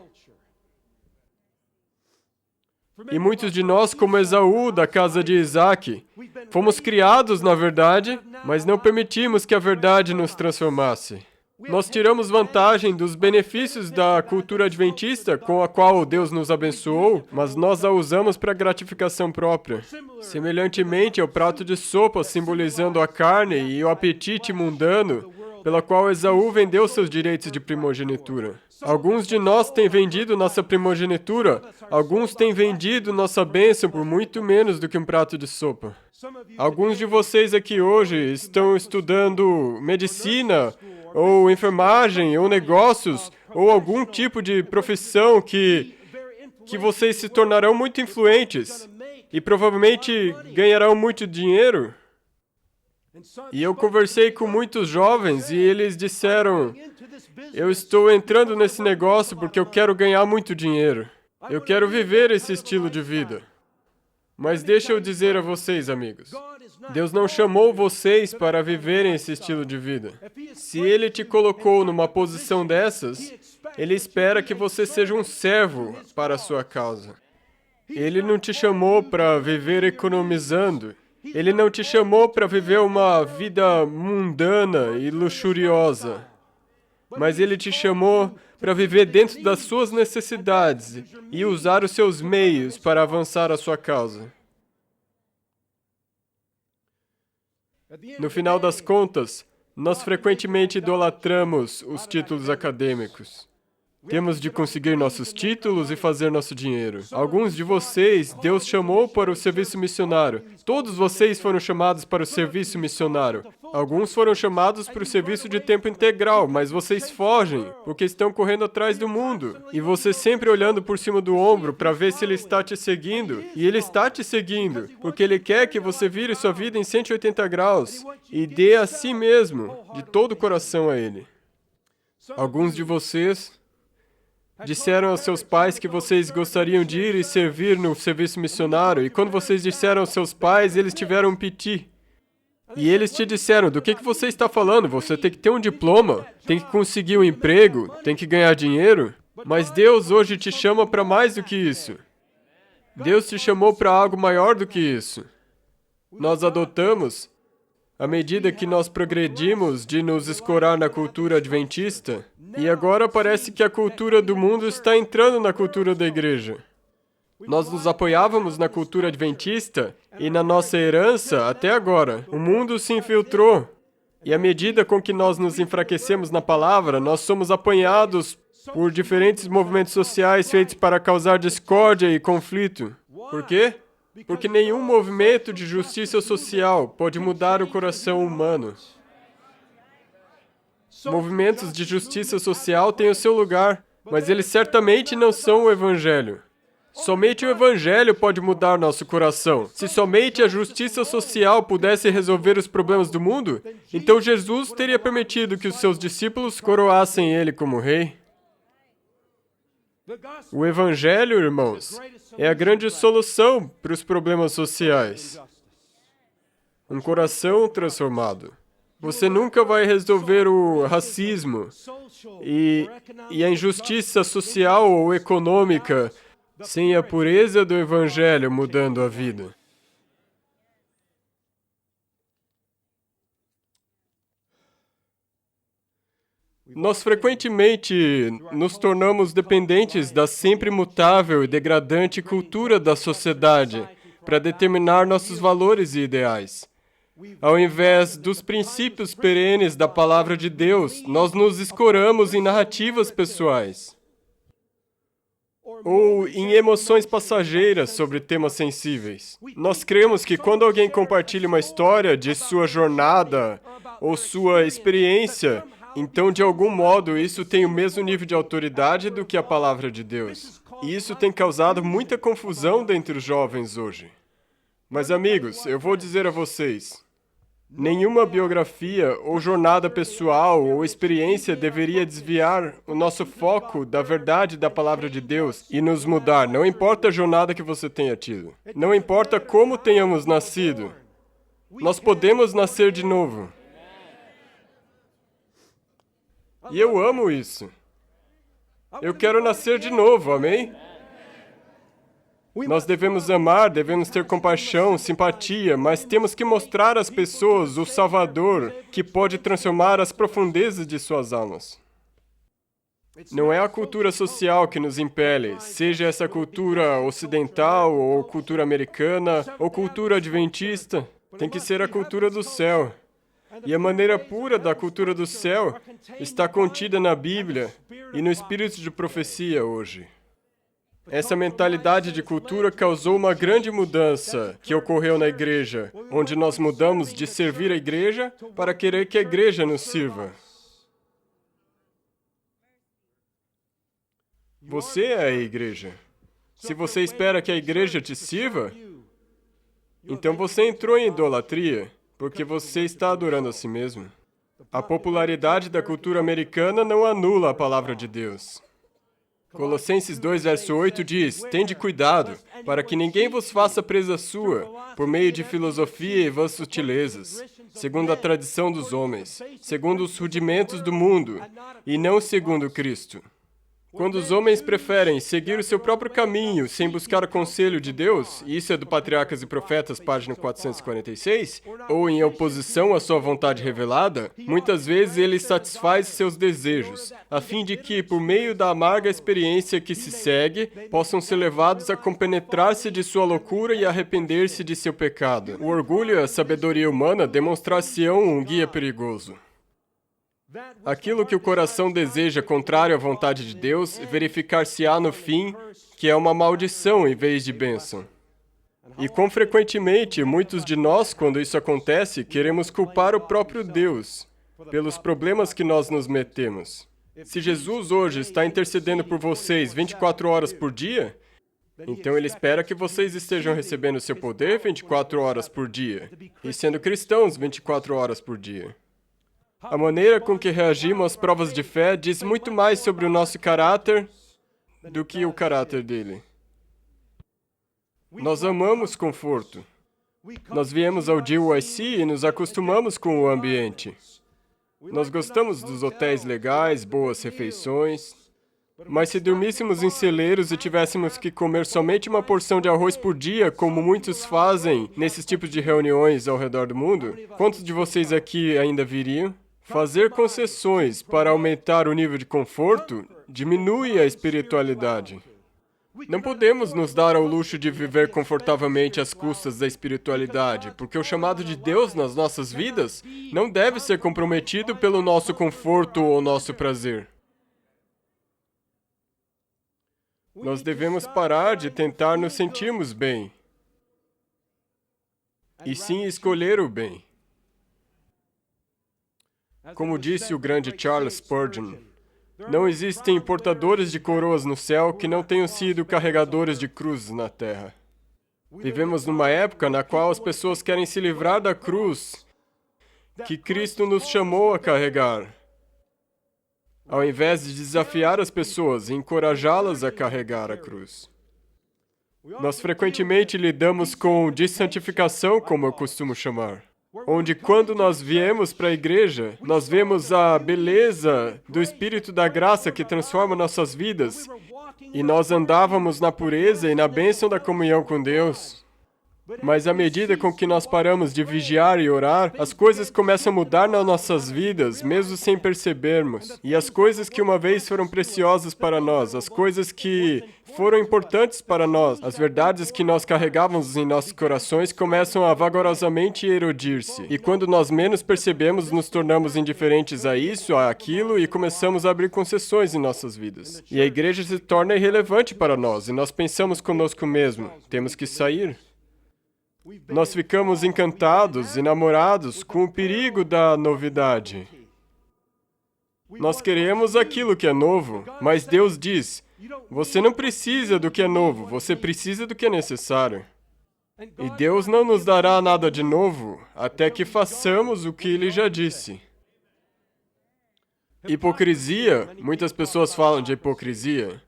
[SPEAKER 1] E muitos de nós, como Esaú, da casa de Isaac, fomos criados na verdade, mas não permitimos que a verdade nos transformasse. Nós tiramos vantagem dos benefícios da cultura adventista com a qual Deus nos abençoou, mas nós a usamos para gratificação própria. Semelhantemente ao prato de sopa simbolizando a carne e o apetite mundano, pela qual Esaú vendeu seus direitos de primogenitura. Alguns de nós têm vendido nossa primogenitura, alguns têm vendido nossa bênção por muito menos do que um prato de sopa. Alguns de vocês aqui hoje estão estudando medicina, ou enfermagem, ou negócios, ou algum tipo de profissão que vocês se tornarão muito influentes e provavelmente ganharão muito dinheiro. E eu conversei com muitos jovens e eles disseram, eu estou entrando nesse negócio porque eu quero ganhar muito dinheiro. Eu quero viver esse estilo de vida. Mas deixa eu dizer a vocês, amigos, Deus não chamou vocês para viverem esse estilo de vida. Se Ele te colocou numa posição dessas, Ele espera que você seja um servo para a sua causa. Ele não te chamou para viver economizando. Ele não te chamou para viver uma vida mundana e luxuriosa. Mas Ele te chamou para viver dentro das suas necessidades e usar os seus meios para avançar a sua causa. No final das contas, nós frequentemente idolatramos os títulos acadêmicos. Temos de conseguir nossos títulos e fazer nosso dinheiro. Alguns de vocês, Deus chamou para o serviço missionário. Todos vocês foram chamados para o serviço missionário. Alguns foram chamados para o serviço de tempo integral, mas vocês fogem, porque estão correndo atrás do mundo. E você sempre olhando por cima do ombro para ver se Ele está te seguindo. E Ele está te seguindo, porque Ele quer que você vire sua vida em 180 graus e dê a si mesmo, de todo o coração a Ele. Alguns de vocês disseram aos seus pais que vocês gostariam de ir e servir no serviço missionário, e quando vocês disseram aos seus pais, eles tiveram um piti. E eles te disseram, do que você está falando? Você tem que ter um diploma, tem que conseguir um emprego, tem que ganhar dinheiro. Mas Deus hoje te chama para mais do que isso. Deus te chamou para algo maior do que isso. Nós adotamos, à medida que nós progredimos de nos escorar na cultura adventista, e agora parece que a cultura do mundo está entrando na cultura da igreja. Nós nos apoiávamos na cultura adventista e na nossa herança até agora. O mundo se infiltrou. E à medida com que nós nos enfraquecemos na palavra, nós somos apanhados por diferentes movimentos sociais feitos para causar discórdia e conflito. Por quê? Porque nenhum movimento de justiça social pode mudar o coração humano. Movimentos de justiça social têm o seu lugar, mas eles certamente não são o Evangelho. Somente o Evangelho pode mudar nosso coração. Se somente a justiça social pudesse resolver os problemas do mundo, então Jesus teria permitido que os seus discípulos coroassem ele como rei. O Evangelho, irmãos, é a grande solução para os problemas sociais. Um coração transformado. Você nunca vai resolver o racismo e a injustiça social ou econômica sem a pureza do Evangelho mudando a vida. Nós frequentemente nos tornamos dependentes da sempre mutável e degradante cultura da sociedade para determinar nossos valores e ideais. Ao invés dos princípios perenes da Palavra de Deus, nós nos escoramos em narrativas pessoais ou em emoções passageiras sobre temas sensíveis. Nós cremos que quando alguém compartilha uma história de sua jornada ou sua experiência, então, de algum modo, isso tem o mesmo nível de autoridade do que a Palavra de Deus. E isso tem causado muita confusão dentre os jovens hoje. Mas, amigos, eu vou dizer a vocês, nenhuma biografia ou jornada pessoal ou experiência deveria desviar o nosso foco da verdade da Palavra de Deus e nos mudar. Não importa a jornada que você tenha tido. Não importa como tenhamos nascido. Nós podemos nascer de novo. E eu amo isso. Eu quero nascer de novo, amém? Nós devemos amar, devemos ter compaixão, simpatia, mas temos que mostrar às pessoas o Salvador que pode transformar as profundezas de suas almas. Não é a cultura social que nos impele, seja essa cultura ocidental, ou cultura americana, ou cultura adventista. Tem que ser a cultura do céu. E a maneira pura da cultura do céu está contida na Bíblia e no espírito de profecia hoje. Essa mentalidade de cultura causou uma grande mudança que ocorreu na igreja, onde nós mudamos de servir a igreja para querer que a igreja nos sirva. Você é a igreja. Se você espera que a igreja te sirva, então você entrou em idolatria, porque você está adorando a si mesmo. A popularidade da cultura americana não anula a palavra de Deus. Colossenses 2, verso 8 diz, tende cuidado, para que ninguém vos faça presa sua, por meio de filosofia e vãs sutilezas, segundo a tradição dos homens, segundo os rudimentos do mundo, e não segundo Cristo. Quando os homens preferem seguir o seu próprio caminho sem buscar o conselho de Deus, e isso é do Patriarcas e Profetas, página 446, ou em oposição à sua vontade revelada, muitas vezes ele satisfaz seus desejos, a fim de que, por meio da amarga experiência que se segue, possam ser levados a compenetrar-se de sua loucura e arrepender-se de seu pecado. O orgulho e a sabedoria humana demonstrar-se-ão um guia perigoso. Aquilo que o coração deseja contrário à vontade de Deus, verificar-se-á no fim que é uma maldição em vez de bênção. E quão frequentemente, muitos de nós, quando isso acontece, queremos culpar o próprio Deus pelos problemas que nós nos metemos. Se Jesus hoje está intercedendo por vocês 24 horas por dia, então ele espera que vocês estejam recebendo o seu poder 24 horas por dia e sendo cristãos 24 horas por dia. A maneira com que reagimos às provas de fé diz muito mais sobre o nosso caráter do que o caráter dele. Nós amamos conforto. Nós viemos ao GYC e nos acostumamos com o ambiente. Nós gostamos dos hotéis legais, boas refeições. Mas se dormíssemos em celeiros e tivéssemos que comer somente uma porção de arroz por dia, como muitos fazem nesses tipos de reuniões ao redor do mundo, quantos de vocês aqui ainda viriam? Fazer concessões para aumentar o nível de conforto diminui a espiritualidade. Não podemos nos dar ao luxo de viver confortavelmente às custas da espiritualidade, porque o chamado de Deus nas nossas vidas não deve ser comprometido pelo nosso conforto ou nosso prazer. Nós devemos parar de tentar nos sentirmos bem, e sim escolher o bem. Como disse o grande Charles Spurgeon, não existem portadores de coroas no céu que não tenham sido carregadores de cruzes na terra. Vivemos numa época na qual as pessoas querem se livrar da cruz que Cristo nos chamou a carregar, ao invés de desafiar as pessoas e encorajá-las a carregar a cruz. Nós frequentemente lidamos com dissantificação, como eu costumo chamar, onde quando nós viemos para a igreja, nós vemos a beleza do Espírito da graça que transforma nossas vidas, e nós andávamos na pureza e na bênção da comunhão com Deus. Mas à medida com que nós paramos de vigiar e orar, as coisas começam a mudar nas nossas vidas, mesmo sem percebermos. E as coisas que uma vez foram preciosas para nós, as coisas que foram importantes para nós, as verdades que nós carregávamos em nossos corações começam a vagarosamente erodir-se. E quando nós menos percebemos, nos tornamos indiferentes a isso, a aquilo, e começamos a abrir concessões em nossas vidas. E a igreja se torna irrelevante para nós, e nós pensamos conosco mesmo, temos que sair. Nós ficamos encantados e namorados com o perigo da novidade. Nós queremos aquilo que é novo, mas Deus diz, você não precisa do que é novo, você precisa do que é necessário. E Deus não nos dará nada de novo até que façamos o que Ele já disse. Hipocrisia, muitas pessoas falam de hipocrisia.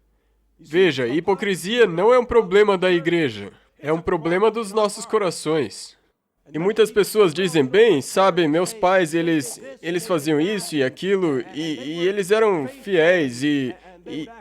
[SPEAKER 1] Veja, hipocrisia não é um problema da igreja. É um problema dos nossos corações. E muitas pessoas dizem, bem, sabe, meus pais, eles faziam isso e aquilo, e eles eram fiéis, e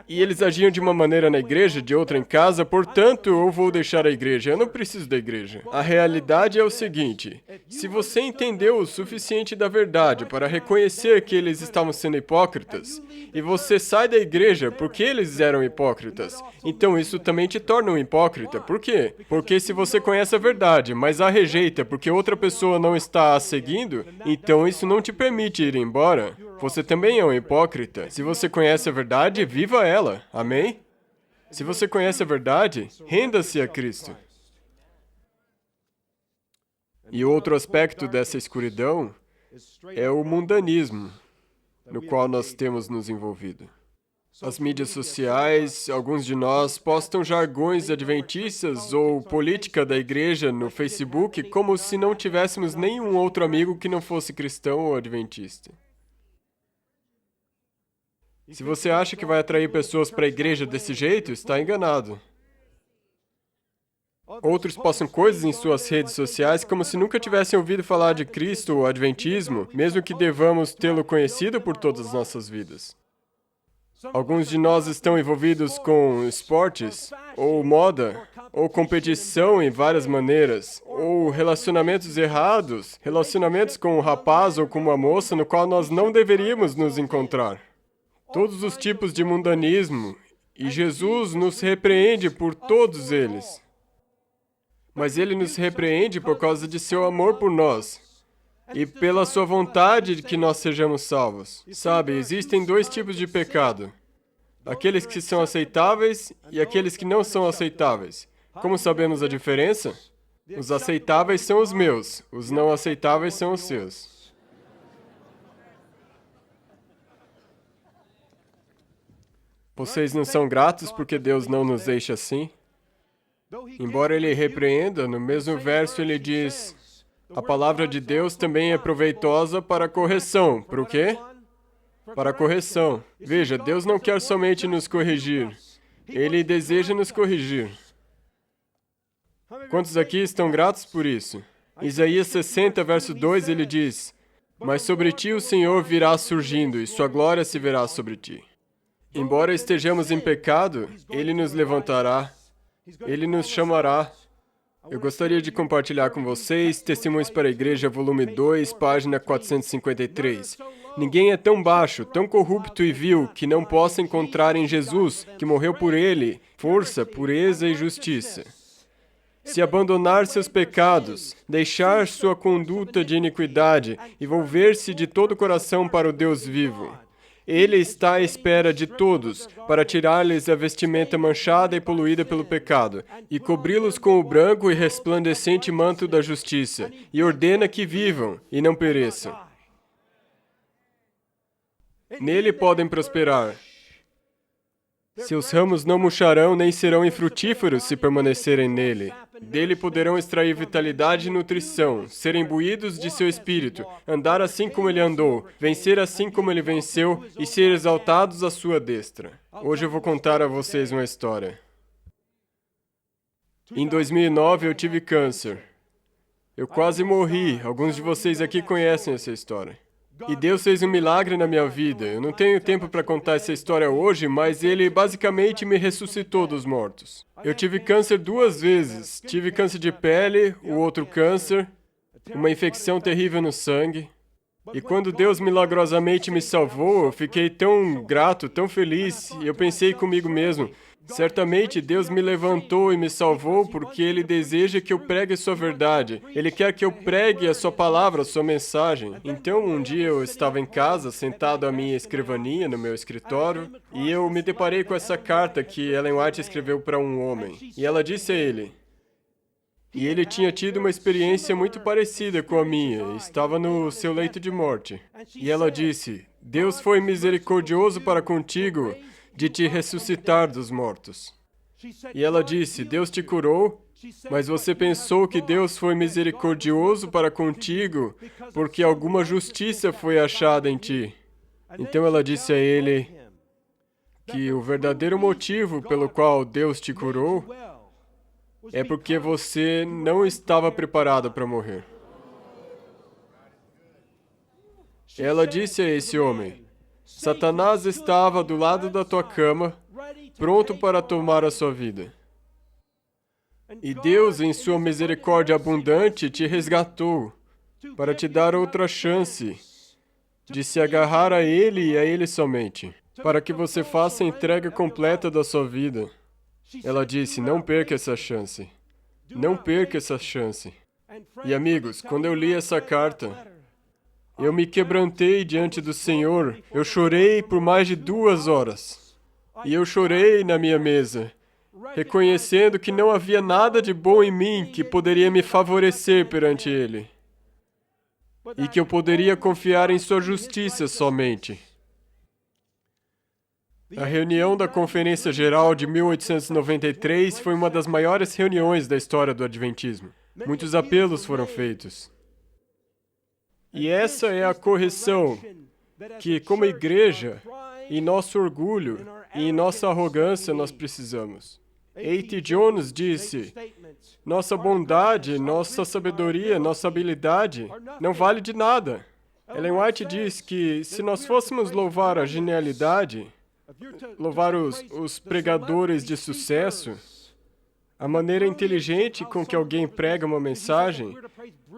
[SPEAKER 1] eles agiam de uma maneira na igreja, de outra em casa, portanto, eu vou deixar a igreja. Eu não preciso da igreja. A realidade é o seguinte, se você entendeu o suficiente da verdade para reconhecer que eles estavam sendo hipócritas, e você sai da igreja porque eles eram hipócritas, então isso também te torna um hipócrita. Por quê? Porque se você conhece a verdade, mas a rejeita porque outra pessoa não está a seguindo, então isso não te permite ir embora. Você também é um hipócrita. Se você conhece a verdade, viva ela. Amém? Se você conhece a verdade, renda-se a Cristo. E outro aspecto dessa escuridão é o mundanismo, no qual nós temos nos envolvido. As mídias sociais, alguns de nós postam jargões adventistas ou política da igreja no Facebook como se não tivéssemos nenhum outro amigo que não fosse cristão ou adventista. Se você acha que vai atrair pessoas para a igreja desse jeito, está enganado. Outros postam coisas em suas redes sociais como se nunca tivessem ouvido falar de Cristo ou Adventismo, mesmo que devamos tê-lo conhecido por todas as nossas vidas. Alguns de nós estão envolvidos com esportes, ou moda, ou competição em várias maneiras, ou relacionamentos errados, relacionamentos com um rapaz ou com uma moça no qual nós não deveríamos nos encontrar. Todos os tipos de mundanismo, e Jesus nos repreende por todos eles. Mas Ele nos repreende por causa de seu amor por nós e pela sua vontade de que nós sejamos salvos. Sabe, existem dois tipos de pecado. Aqueles que são aceitáveis e aqueles que não são aceitáveis. Como sabemos a diferença? Os aceitáveis são os meus, os não aceitáveis são os seus. Vocês não são gratos porque Deus não nos deixa assim? Embora Ele repreenda, no mesmo verso Ele diz, a palavra de Deus também é proveitosa para a correção. Para o quê? Para a correção. Veja, Deus não quer somente nos corrigir. Ele deseja nos corrigir. Quantos aqui estão gratos por isso? Isaías 60, verso 2, ele diz, mas sobre ti o Senhor virá surgindo, e sua glória se verá sobre ti. Embora estejamos em pecado, Ele nos levantará, Ele nos chamará. Eu gostaria de compartilhar com vocês Testemunhos para a Igreja, volume 2, página 453. Ninguém é tão baixo, tão corrupto e vil, que não possa encontrar em Jesus, que morreu por ele, força, pureza e justiça. Se abandonar seus pecados, deixar sua conduta de iniquidade e volver-se de todo o coração para o Deus vivo. Ele está à espera de todos, para tirar-lhes a vestimenta manchada e poluída pelo pecado, e cobri-los com o branco e resplandecente manto da justiça, e ordena que vivam e não pereçam. Nele podem prosperar. Seus ramos não murcharão nem serão infrutíferos se permanecerem nele. Dele poderão extrair vitalidade e nutrição, ser imbuídos de seu espírito, andar assim como ele andou, vencer assim como ele venceu e ser exaltados à sua destra. Hoje eu vou contar a vocês uma história. Em 2009 eu tive câncer. Eu quase morri. Alguns de vocês aqui conhecem essa história. E Deus fez um milagre na minha vida. Eu não tenho tempo para contar essa história hoje, mas Ele basicamente me ressuscitou dos mortos. Eu tive câncer 2 vezes. Tive câncer de pele, o outro câncer, uma infecção terrível no sangue. E quando Deus milagrosamente me salvou, eu fiquei tão grato, tão feliz, e eu pensei comigo mesmo, certamente Deus me levantou e me salvou porque Ele deseja que eu pregue a sua verdade. Ele quer que eu pregue a sua palavra, a sua mensagem. Então, um dia eu estava em casa, sentado à minha escrivaninha, no meu escritório, e eu me deparei com essa carta que Ellen White escreveu para um homem. E ela disse a ele, e ele tinha tido uma experiência muito parecida com a minha, estava no seu leito de morte. E ela disse, Deus foi misericordioso para contigo, de te ressuscitar dos mortos. E ela disse, Deus te curou, mas você pensou que Deus foi misericordioso para contigo porque alguma justiça foi achada em ti. Então ela disse a ele que o verdadeiro motivo pelo qual Deus te curou é porque você não estava preparado para morrer. Ela disse a esse homem, Satanás estava do lado da tua cama, pronto para tomar a sua vida. E Deus, em sua misericórdia abundante, te resgatou para te dar outra chance de se agarrar a Ele e a Ele somente, para que você faça a entrega completa da sua vida. Ela disse, não perca essa chance. Não perca essa chance. E amigos, quando eu li essa carta, eu me quebrantei diante do Senhor. Eu chorei por mais de 2 horas. E eu chorei na minha mesa, reconhecendo que não havia nada de bom em mim que poderia me favorecer perante Ele. E que eu poderia confiar em sua justiça somente. A reunião da Conferência Geral de 1893 foi uma das maiores reuniões da história do Adventismo. Muitos apelos foram feitos. E essa é a correção que, como igreja, em nosso orgulho e em nossa arrogância, nós precisamos. A.T. Jones disse, nossa bondade, nossa sabedoria, nossa habilidade não vale de nada. Ellen White diz que se nós fôssemos louvar a genialidade, louvar os pregadores de sucesso, a maneira inteligente com que alguém prega uma mensagem,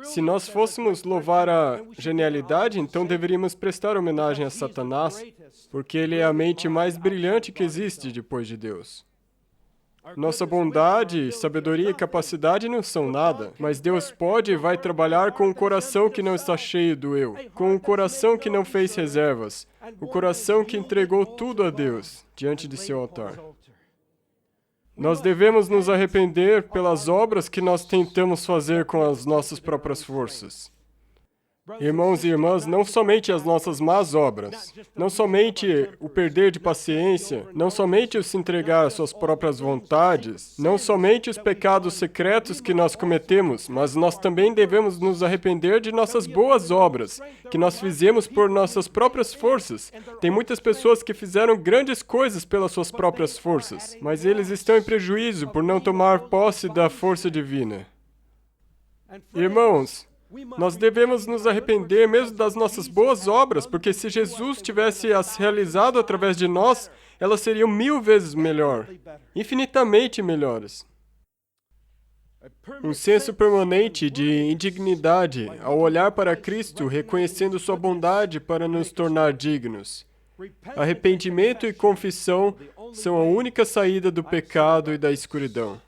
[SPEAKER 1] se nós fôssemos louvar a genialidade, então deveríamos prestar homenagem a Satanás, porque ele é a mente mais brilhante que existe depois de Deus. Nossa bondade, sabedoria e capacidade não são nada, mas Deus pode e vai trabalhar com um coração que não está cheio do eu, com um coração que não fez reservas, o coração que entregou tudo a Deus diante de seu altar. Nós devemos nos arrepender pelas obras que nós tentamos fazer com as nossas próprias forças. Irmãos e irmãs, não somente as nossas más obras, não somente o perder de paciência, não somente o se entregar às suas próprias vontades, não somente os pecados secretos que nós cometemos, mas nós também devemos nos arrepender de nossas boas obras, que nós fizemos por nossas próprias forças. Tem muitas pessoas que fizeram grandes coisas pelas suas próprias forças, mas eles estão em prejuízo por não tomar posse da força divina. Irmãos, nós devemos nos arrepender mesmo das nossas boas obras, porque se Jesus tivesse as realizado através de nós, elas seriam 1000 vezes melhor, infinitamente melhores. Um senso permanente de indignidade ao olhar para Cristo, reconhecendo sua bondade para nos tornar dignos. Arrependimento e confissão são a única saída do pecado e da escuridão.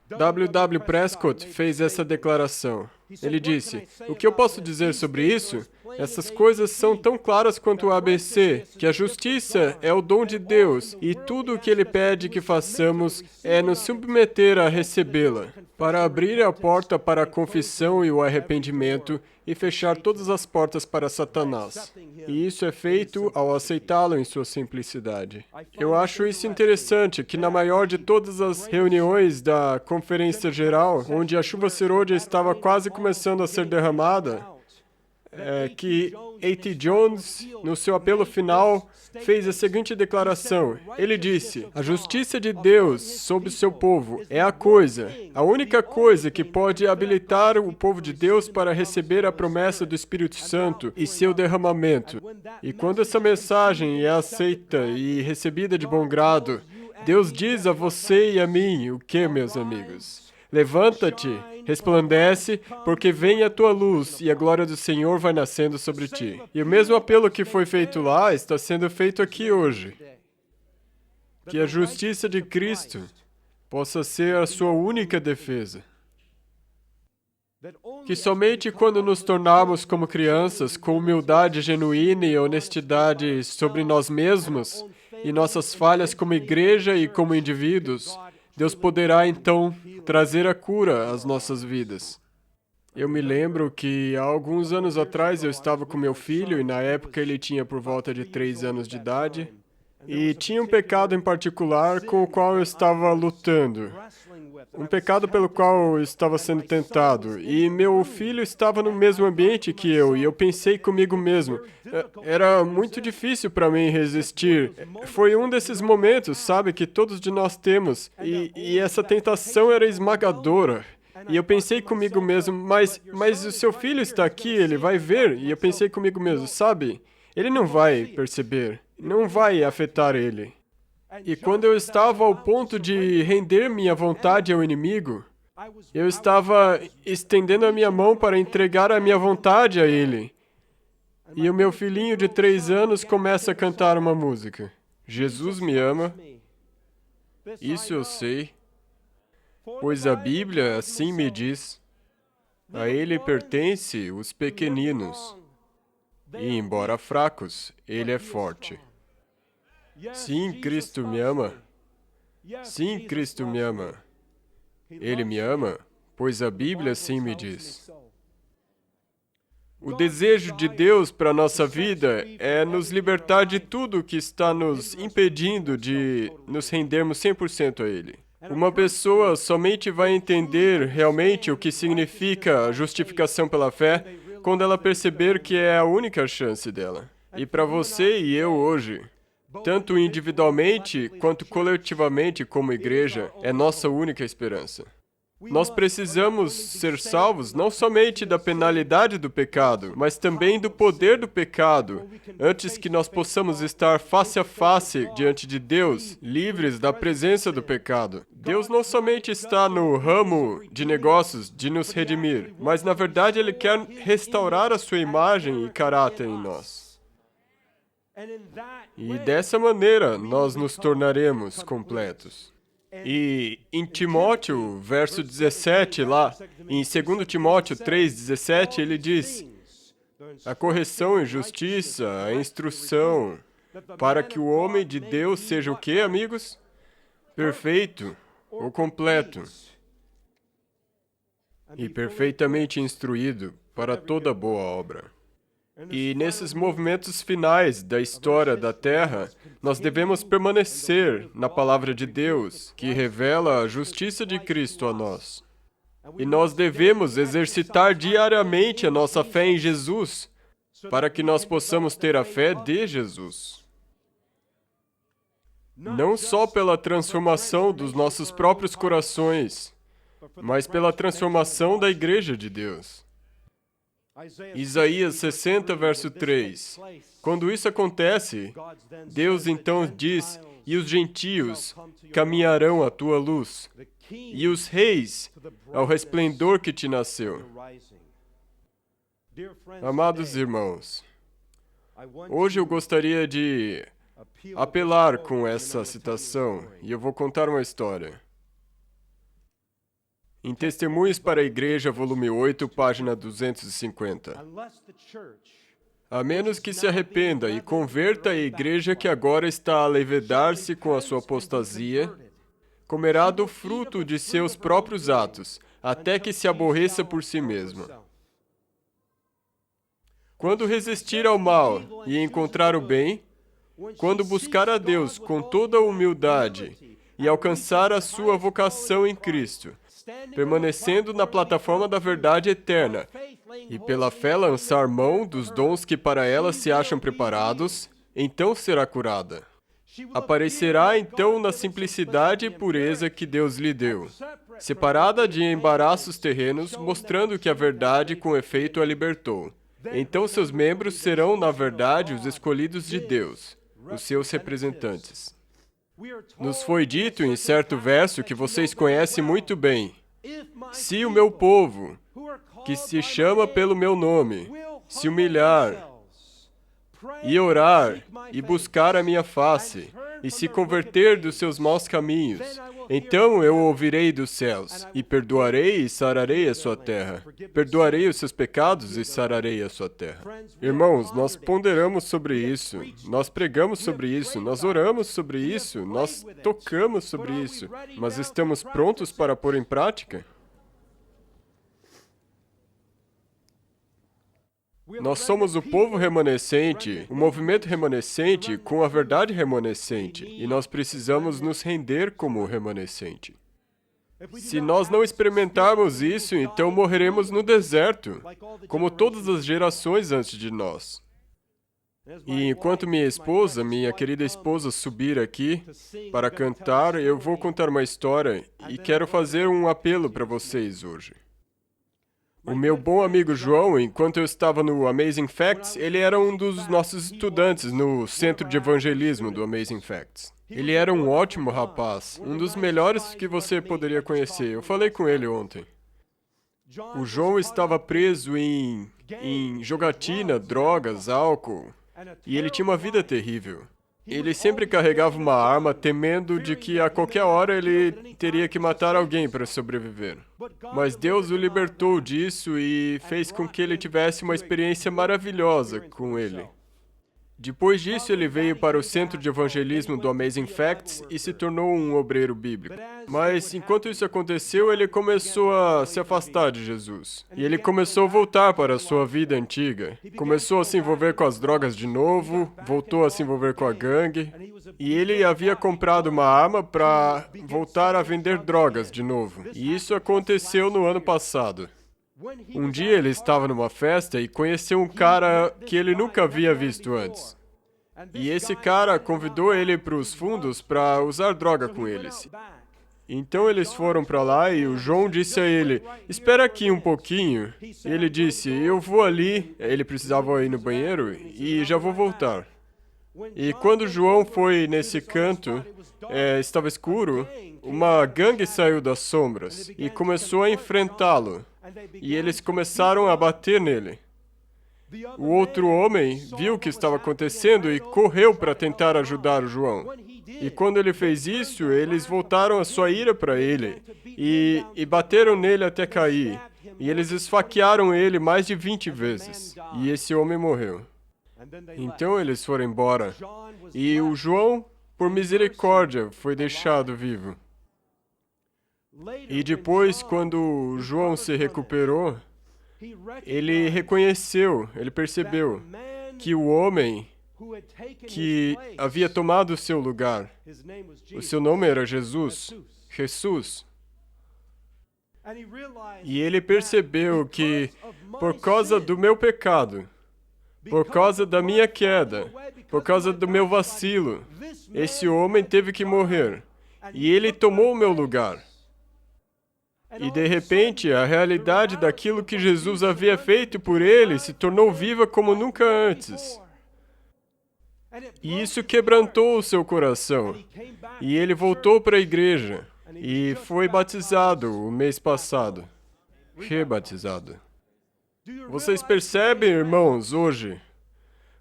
[SPEAKER 1] W. Prescott fez essa declaração. Ele disse: "O que eu posso dizer sobre isso? Essas coisas são tão claras quanto o ABC, que a justiça é o dom de Deus e tudo o que Ele pede que façamos é nos submeter a recebê-la, para abrir a porta para a confissão e o arrependimento e fechar todas as portas para Satanás. E isso é feito ao aceitá-lo em sua simplicidade." Eu acho isso interessante, que na maior de todas as reuniões da Conferência Geral, onde a chuva serôdia estava quase começando a ser derramada, que A.T. Jones, no seu apelo final, fez a seguinte declaração. Ele disse: "A justiça de Deus sobre o seu povo é a única coisa que pode habilitar o povo de Deus para receber a promessa do Espírito Santo e seu derramamento. E quando essa mensagem é aceita e recebida de bom grado, Deus diz a você e a mim o que, meus amigos? Levanta-te, resplandece, porque vem a tua luz e a glória do Senhor vai nascendo sobre ti." E o mesmo apelo que foi feito lá está sendo feito aqui hoje. Que a justiça de Cristo possa ser a sua única defesa. Que somente quando nos tornarmos como crianças, com humildade genuína e honestidade sobre nós mesmos e nossas falhas como igreja e como indivíduos, Deus poderá, então, trazer a cura às nossas vidas. Eu me lembro que, há alguns anos atrás, eu estava com meu filho, e na época ele tinha por volta de 3 anos de idade, e tinha um pecado em particular com o qual eu estava lutando. Um pecado pelo qual eu estava sendo tentado. E meu filho estava no mesmo ambiente que eu, e eu pensei comigo mesmo, era muito difícil para mim resistir. Foi um desses momentos, sabe, que todos de nós temos, e essa tentação era esmagadora. E eu pensei comigo mesmo, mas o seu filho está aqui, ele vai ver. E eu pensei comigo mesmo, sabe, ele não vai perceber, não vai afetar ele. E quando eu estava ao ponto de render minha vontade ao inimigo, eu estava estendendo a minha mão para entregar a minha vontade a ele. E o meu filhinho de 3 anos começa a cantar uma música. Jesus me ama, isso eu sei, pois a Bíblia assim me diz. A ele pertence os pequeninos, e embora fracos, ele é forte. Sim, Cristo me ama. Sim, Cristo me ama. Ele me ama, pois a Bíblia assim me diz. O desejo de Deus para a nossa vida é nos libertar de tudo que está nos impedindo de nos rendermos 100% a Ele. Uma pessoa somente vai entender realmente o que significa a justificação pela fé quando ela perceber que é a única chance dela. E para você e eu hoje, tanto individualmente quanto coletivamente como igreja, é nossa única esperança. Nós precisamos ser salvos não somente da penalidade do pecado, mas também do poder do pecado, antes que nós possamos estar face a face diante de Deus, livres da presença do pecado. Deus não somente está no ramo de negócios de nos redimir, mas na verdade Ele quer restaurar a sua imagem e caráter em nós. E dessa maneira nós nos tornaremos completos. E em Timóteo, verso 17, lá, em 2 Timóteo 3:17, ele diz: a correção e justiça, a instrução, para que o homem de Deus seja o quê, amigos? Perfeito, ou completo, e perfeitamente instruído para toda boa obra. E nesses movimentos finais da história da Terra, nós devemos permanecer na Palavra de Deus, que revela a justiça de Cristo a nós. E nós devemos exercitar diariamente a nossa fé em Jesus, para que nós possamos ter a fé de Jesus. Não só pela transformação dos nossos próprios corações, mas pela transformação da Igreja de Deus. Isaías 60, verso 3. Quando isso acontece, Deus então diz: e os gentios caminharão à tua luz, e os reis ao resplendor que te nasceu. Amados irmãos, hoje eu gostaria de apelar com essa citação, e eu vou contar uma história. Em Testemunhos para a Igreja, volume 8, página 250. A menos que se arrependa e converta a igreja que agora está a levedar-se com a sua apostasia, comerá do fruto de seus próprios atos, até que se aborreça por si mesma. Quando resistir ao mal e encontrar o bem, quando buscar a Deus com toda a humildade e alcançar a sua vocação em Cristo, permanecendo na plataforma da verdade eterna, e pela fé lançar mão dos dons que para ela se acham preparados, então será curada. Aparecerá então na simplicidade e pureza que Deus lhe deu, separada de embaraços terrenos, mostrando que a verdade com efeito a libertou. Então seus membros serão, na verdade, os escolhidos de Deus, os seus representantes. Nos foi dito em certo verso que vocês conhecem muito bem: se o meu povo, que se chama pelo meu nome, se humilhar e orar e buscar a minha face e se converter dos seus maus caminhos, então eu ouvirei dos céus e perdoarei e sararei a sua terra. Perdoarei os seus pecados e sararei a sua terra. Irmãos, nós ponderamos sobre isso, nós pregamos sobre isso, nós oramos sobre isso, nós tocamos sobre isso, mas estamos prontos para pôr em prática? Nós somos o povo remanescente, o movimento remanescente com a verdade remanescente, e nós precisamos nos render como remanescente. Se nós não experimentarmos isso, então morreremos no deserto, como todas as gerações antes de nós. E enquanto minha querida esposa, subir aqui para cantar, eu vou contar uma história e quero fazer um apelo para vocês hoje. O meu bom amigo João, enquanto eu estava no Amazing Facts, ele era um dos nossos estudantes no Centro de Evangelismo do Amazing Facts. Ele era um ótimo rapaz, um dos melhores que você poderia conhecer. Eu falei com ele ontem. O João estava preso em jogatina, drogas, álcool, e ele tinha uma vida terrível. Ele sempre carregava uma arma, temendo de que a qualquer hora ele teria que matar alguém para sobreviver. Mas Deus o libertou disso e fez com que ele tivesse uma experiência maravilhosa com ele. Depois disso, ele veio para o Centro de Evangelismo do Amazing Facts e se tornou um obreiro bíblico. Mas, enquanto isso aconteceu, ele começou a se afastar de Jesus. E ele começou a voltar para a sua vida antiga. Começou a se envolver com as drogas de novo, voltou a se envolver com a gangue. E ele havia comprado uma arma para voltar a vender drogas de novo. E isso aconteceu no ano passado. Um dia ele estava numa festa e conheceu um cara que ele nunca havia visto antes. E esse cara convidou ele para os fundos para usar droga com eles. Então eles foram para lá e o João disse a ele: espera aqui um pouquinho. Ele disse: eu vou ali, ele precisava ir no banheiro, e já vou voltar. E quando João foi nesse canto, estava escuro, uma gangue saiu das sombras e começou a enfrentá-lo. E eles começaram a bater nele. O outro homem viu o que estava acontecendo e correu para tentar ajudar o João. E quando ele fez isso, eles voltaram a sua ira para ele e bateram nele até cair. E eles esfaquearam ele mais de 20 vezes. E esse homem morreu. Então eles foram embora. E o João, por misericórdia, foi deixado vivo. E depois, quando João se recuperou, ele reconheceu, ele percebeu que o homem que havia tomado o seu lugar, o seu nome era Jesus. E ele percebeu que, por causa do meu pecado, por causa da minha queda, por causa do meu vacilo, esse homem teve que morrer. E ele tomou o meu lugar. E de repente, a realidade daquilo que Jesus havia feito por ele se tornou viva como nunca antes. E isso quebrantou o seu coração. E ele voltou para a igreja. e foi batizado o mês passado. Rebatizado. Vocês percebem, irmãos, hoje,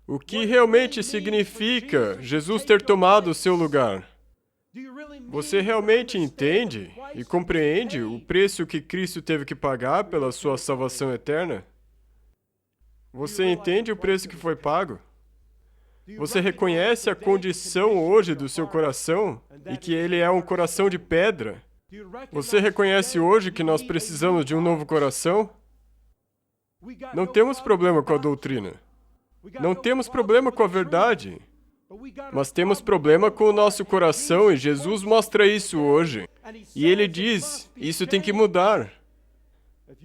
[SPEAKER 1] o que realmente significa Jesus ter tomado o seu lugar? Você realmente entende e compreende o preço que Cristo teve que pagar pela sua salvação eterna? Você entende o preço que foi pago? Você reconhece a condição hoje do seu coração e que ele é um coração de pedra? Você reconhece hoje que nós precisamos de um novo coração? Não temos problema com a doutrina. Não temos problema com a verdade. Mas temos problema com o nosso coração e Jesus mostra isso hoje. E ele diz, isso tem que mudar.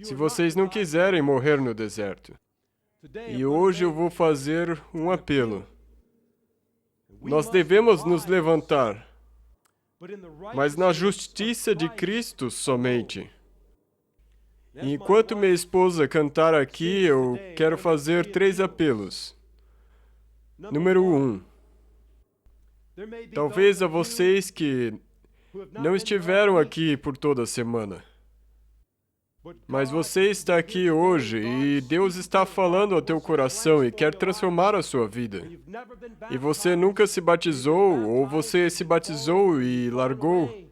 [SPEAKER 1] Se vocês não quiserem morrer no deserto. E hoje eu vou fazer um apelo. Nós devemos nos levantar, mas na justiça de Cristo somente. E enquanto minha esposa cantar aqui, eu quero fazer 3 apelos. Número 1. Talvez a vocês que não estiveram aqui por toda a semana. Mas você está aqui hoje e Deus está falando ao teu coração e quer transformar a sua vida. E você nunca se batizou, ou você se batizou e largou.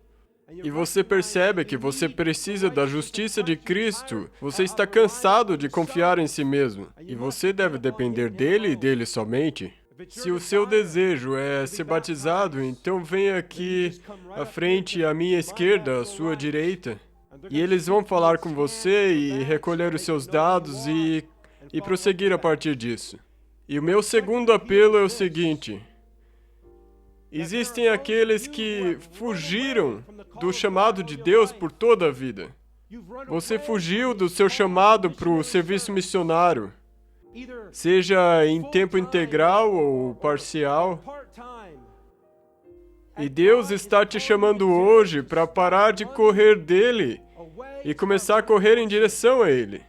[SPEAKER 1] E você percebe que você precisa da justiça de Cristo. Você está cansado de confiar em si mesmo. E você deve depender dele e dele somente. Se o seu desejo é ser batizado, então venha aqui à frente, à minha esquerda, à sua direita. E eles vão falar com você e recolher os seus dados e prosseguir a partir disso. E o meu segundo apelo é o seguinte. Existem aqueles que fugiram do chamado de Deus por toda a vida. Você fugiu do seu chamado para o serviço missionário, seja em tempo integral ou parcial. E Deus está te chamando hoje para parar de correr dele e começar a correr em direção a Ele.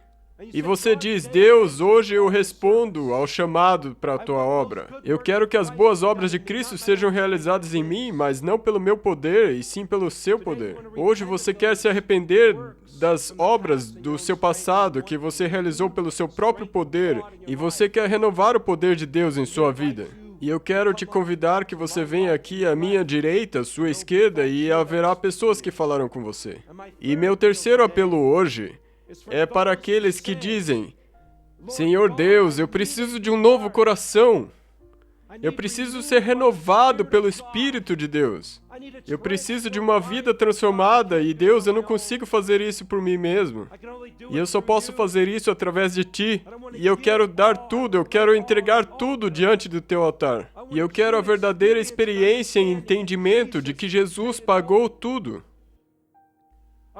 [SPEAKER 1] E você diz, Deus, hoje eu respondo ao chamado para a tua obra. Eu quero que as boas obras de Cristo sejam realizadas em mim, mas não pelo meu poder, e sim pelo seu poder. Hoje você quer se arrepender das obras do seu passado que você realizou pelo seu próprio poder, e você quer renovar o poder de Deus em sua vida. E eu quero te convidar que você venha aqui à minha direita, à sua esquerda, e haverá pessoas que falarão com você. E meu terceiro apelo hoje é para aqueles que dizem, Senhor Deus, eu preciso de um novo coração. Eu preciso ser renovado pelo Espírito de Deus. Eu preciso de uma vida transformada e, Deus, eu não consigo fazer isso por mim mesmo. E eu só posso fazer isso através de Ti. E eu quero dar tudo, eu quero entregar tudo diante do Teu altar. E eu quero a verdadeira experiência e entendimento de que Jesus pagou tudo.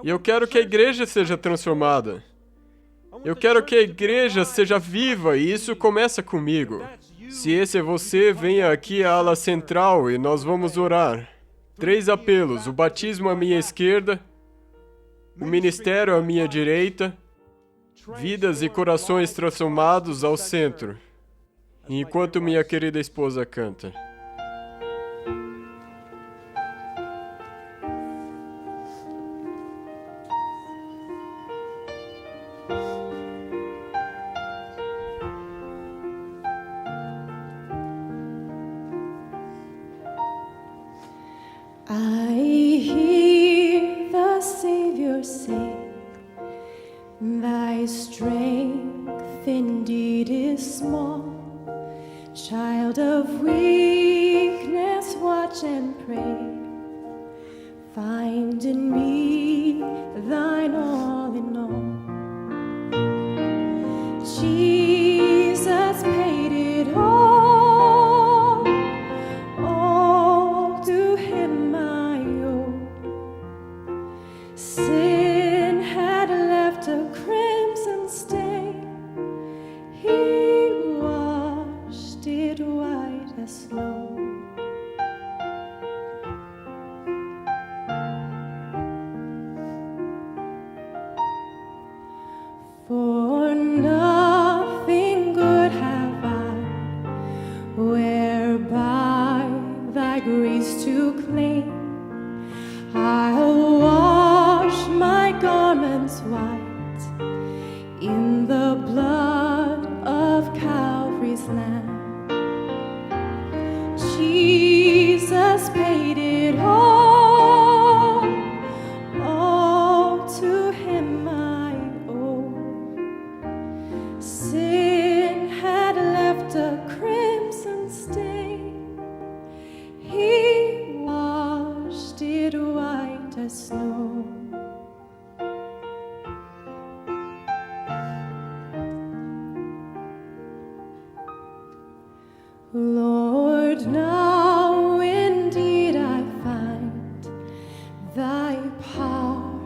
[SPEAKER 1] E eu quero que a igreja seja transformada. Eu quero que a igreja seja viva e isso começa comigo. Se esse é você, venha aqui à ala central e nós vamos orar. 3 apelos, o batismo à minha esquerda, o ministério à minha direita, vidas e corações transformados ao centro. E enquanto minha querida esposa canta.
[SPEAKER 2] I hear the Savior say, Thy strength indeed is small. Child of weakness, watch and pray. Find in me thine all in all. Jesus paid it all. All to him I owe. Sin had left a crimson stain. He washed it white as snow. For nothing good have I, whereby thy grace to claim. I'll Lord, now indeed I find thy power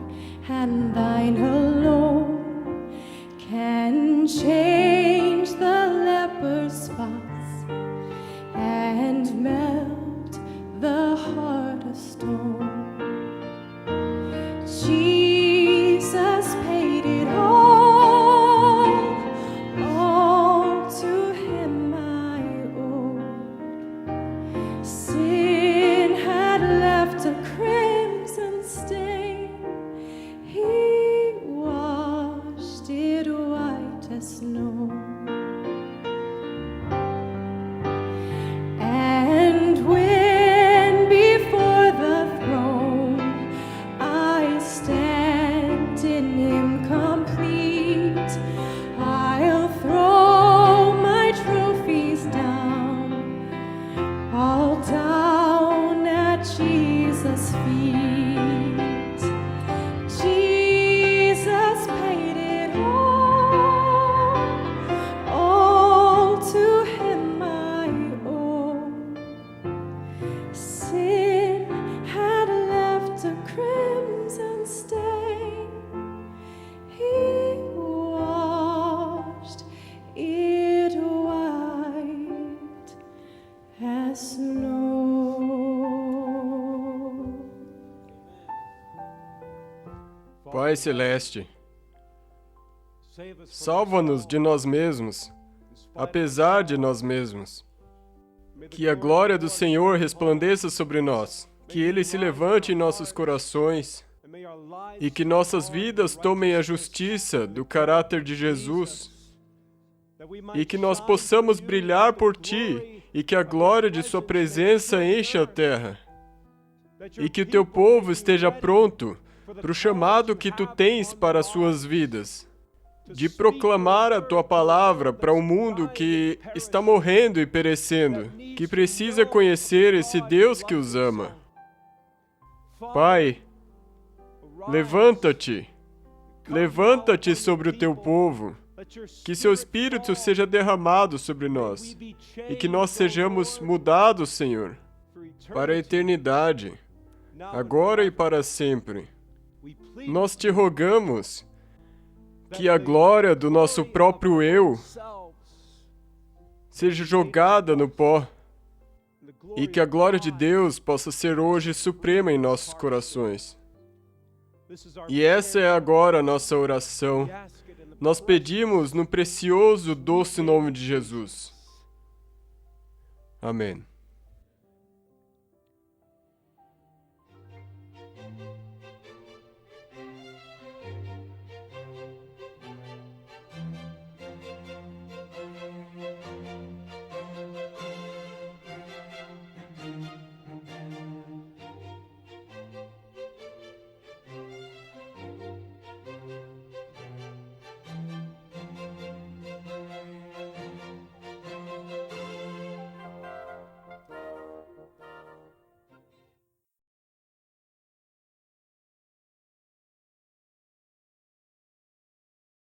[SPEAKER 2] and thine alone can change the leper's spots and melt the heart of stone. Jesus paid it all to him I owe. Sin had left a crimson stain, he washed it white as snow. And when before the throne I stand in him complete, I'll throw my trophies down, all down at Jesus' feet. Jesus paid it all to him I owe. Sin had left a crimson stain, he washed it white as snow.
[SPEAKER 1] Pai Celeste, salva-nos de nós mesmos, apesar de nós mesmos. Que a glória do Senhor resplandeça sobre nós, que Ele se levante em nossos corações e que nossas vidas tomem a justiça do caráter de Jesus e que nós possamos brilhar por Ti e que a glória de Sua presença encha a terra e que o Teu povo esteja pronto para o chamado que Tu tens para as suas vidas, de proclamar a Tua palavra para um mundo que está morrendo e perecendo, que precisa conhecer esse Deus que os ama. Pai, levanta-te, levanta-te sobre o Teu povo, que Seu Espírito seja derramado sobre nós e que nós sejamos mudados, Senhor, para a eternidade, agora e para sempre. Nós Te rogamos que a glória do nosso próprio eu seja jogada no pó e que a glória de Deus possa ser hoje suprema em nossos corações. E essa é agora a nossa oração. Nós pedimos no precioso, doce nome de Jesus. Amém.